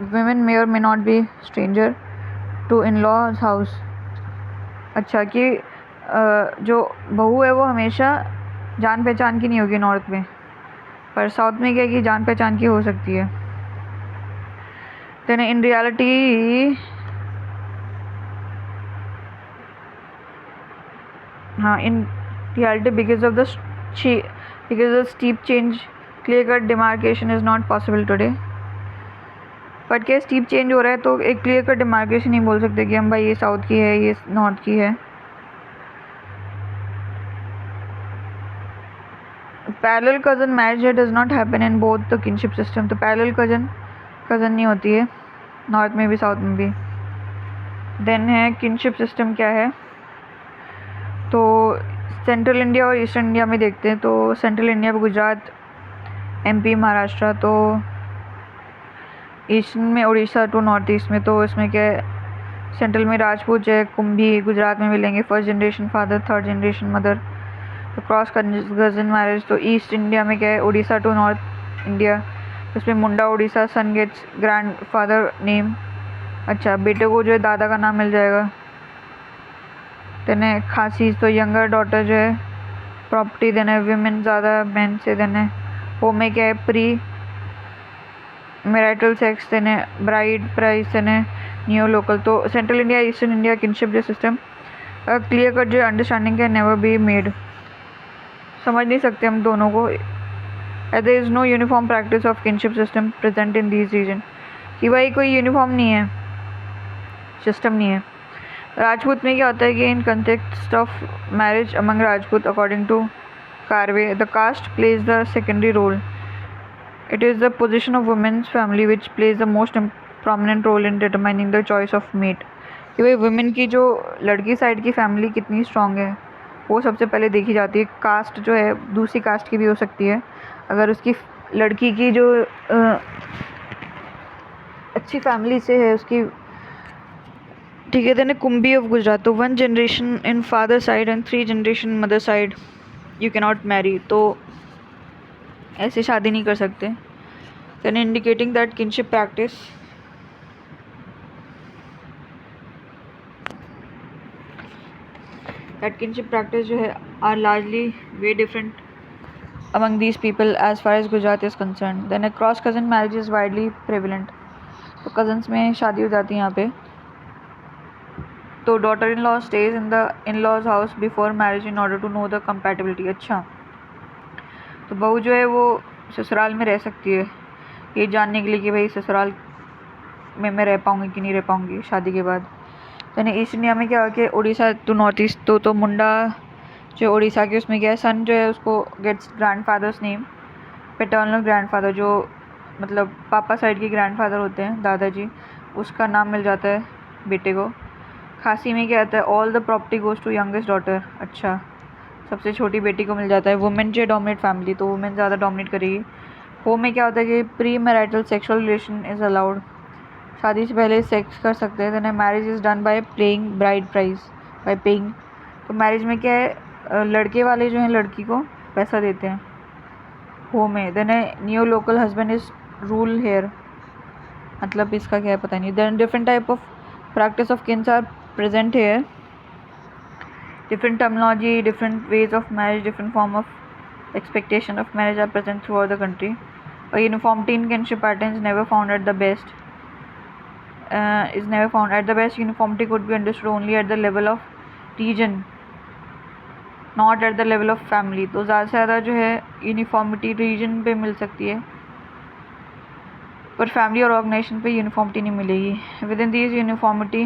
women may or may not be stranger to in laws house. अच्छा कि जो बहू है वो हमेशा जान पहचान की नहीं होगी नॉर्थ में, पर साउथ में क्या है कि जान पहचान की हो सकती है। Then in reality in reality because of the steep change, clear cut demarcation is not possible today। But क्या स्टीप चेंज हो रहा है तो एक क्लियर कट डिमार्केशन नहीं बोल सकते कि हम भाई ये साउथ की है ये नॉर्थ की है। Parallel cousin marriage does not happen in both the kinship system. तो पैरेलल कज़न नहीं होती है नॉर्थ में भी साउथ में भी। देन है किनशिप सिस्टम क्या है, तो सेंट्रल इंडिया और ईस्टर्न इंडिया में देखते हैं। तो सेंट्रल इंडिया में गुजरात, एमपी, महाराष्ट्र। तो ईस्टर्न में उड़ीसा टू नॉर्थ ईस्ट में, तो इसमें क्या है सेंट्रल में राजपूत है, कुंभी गुजरात में मिलेंगे, first generation father, third generation mother. तो क्रॉस कज़न मैरिज, तो ईस्ट इंडिया में क्या है उड़ीसा टू नॉर्थ इंडिया, इसमें मुंडा उड़ीसा, सन गेट्स ग्रैंड फादर नेम। अच्छा बेटे को जो है दादा का नाम मिल जाएगा। देने खासी, तो यंगर डॉटर जो है प्रॉपर्टी देना है, विमेन ज़्यादा मैन से देना है। होम में क्या है प्री मैरिटल सेक्स देने, ब्राइड प्राइस देने, न्यू लोकल। तो central India eastern India kinship जो सिस्टम क्लियर कट जो understanding can never be made. समझ नहीं सकते हम दोनों को। There is no uniform practice of kinship system present in these region, कि भाई कोई यूनिफॉर्म नहीं है, सिस्टम नहीं है। राजपूत में क्या होता है कि in context of marriage among Rajput according to Karve the caste plays the secondary role. It is the position of women's family which plays the most prominent role in determining the choice of mate. कि भाई women की जो लड़की side की family कितनी strong है वो सबसे पहले देखी जाती है। कास्ट जो है दूसरी कास्ट की भी हो सकती है, अगर उसकी लड़की की जो अच्छी फैमिली से है उसकी, ठीक है। देन कुंभी ऑफ गुजरात, तो 1 generation in father side and 3 generation mother side you can not marry, तो ऐसे शादी नहीं कर सकते। Then indicating that kinship practice, जो है are largely way different among these people as far as Gujarat is concerned। Then a cross cousin marriage is widely prevalent। तो cousins में शादी हो जाती है यहाँ पे। तो daughter in law stays in the in laws house before marriage in order to know the compatibility. अच्छा तो बहू जो है वो ससुराल में रह सकती है ये जानने के लिए कि भाई ससुराल में मैं रह पाऊँगी कि नहीं रह पाऊँगी शादी के बाद। तो ईस्ट इंडिया में क्या हो कि उड़ीसा टू नॉर्थ ईस्ट, तो मुंडा जो उड़ीसा के उसमें क्या है सन जो है उसको gets grandfather's name, paternal grandfather जो मतलब पापा साइड के ग्रैंड फादर होते हैं दादाजी, उसका नाम मिल जाता है बेटे को। खासी में क्या आता है all the property goes to youngest daughter. अच्छा सबसे छोटी बेटी को मिल जाता है। वुमेन जो डोमिनेट फैमिली, तो वुमेन ज़्यादा डोमिनेट करेगी। होम में क्या होता है कि premarital sexual relation is allowed, शादी से पहले सेक्स कर सकते हैं। Then marriage is done by playing bride price by paying. तो मैरिज में क्या है लड़के वाले जो हैं लड़की को पैसा देते हैं होम में। Then neolocal husband is rule here, मतलब इसका क्या है पता नहीं। Then different type of practice of kins are present here, different terminology, different ways of marriage, different form of expectation of marriage are present throughout the country। A uniformity in kinship patterns never found at the best, is never found at the best। Uniformity could be understood only at the level of region, not at the level of family। तो ज़्यादा से ज़्यादा जो है uniformity reason पे मिल सकती है, पर फैमिली और ऑर्गेनाइजेशन पे यूनिफॉर्मिटी नहीं मिलेगी। Within this uniformity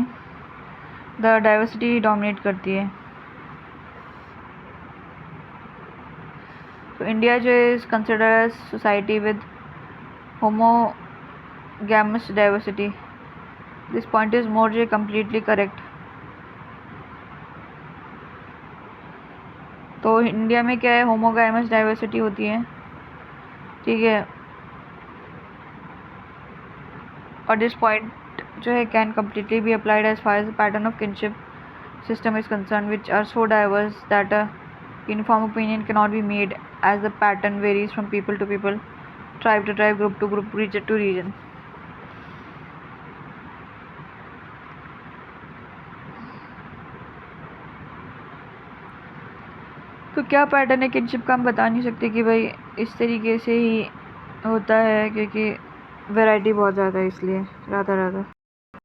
the diversity dominate करती है। तो इंडिया जो is considered as society with homogamous diversity. This point is more जो कम्प्लीटली करेक्ट। तो इंडिया में क्या है, होमोगैमस डाइवर्सिटी होती है, ठीक है। और दिस पॉइंट जो है can completely be applied as far as pattern of kinship system is concerned, which are so diverse that a uniform opinion cannot be made, as the pattern varies from people to people, tribe to tribe, group to group, region to region. तो क्या pattern है kinship का, हम बता नहीं सकते कि भाई इस तरीके से ही होता है, क्योंकि वैरायटी बहुत ज़्यादा है, इसलिए राधा राधा।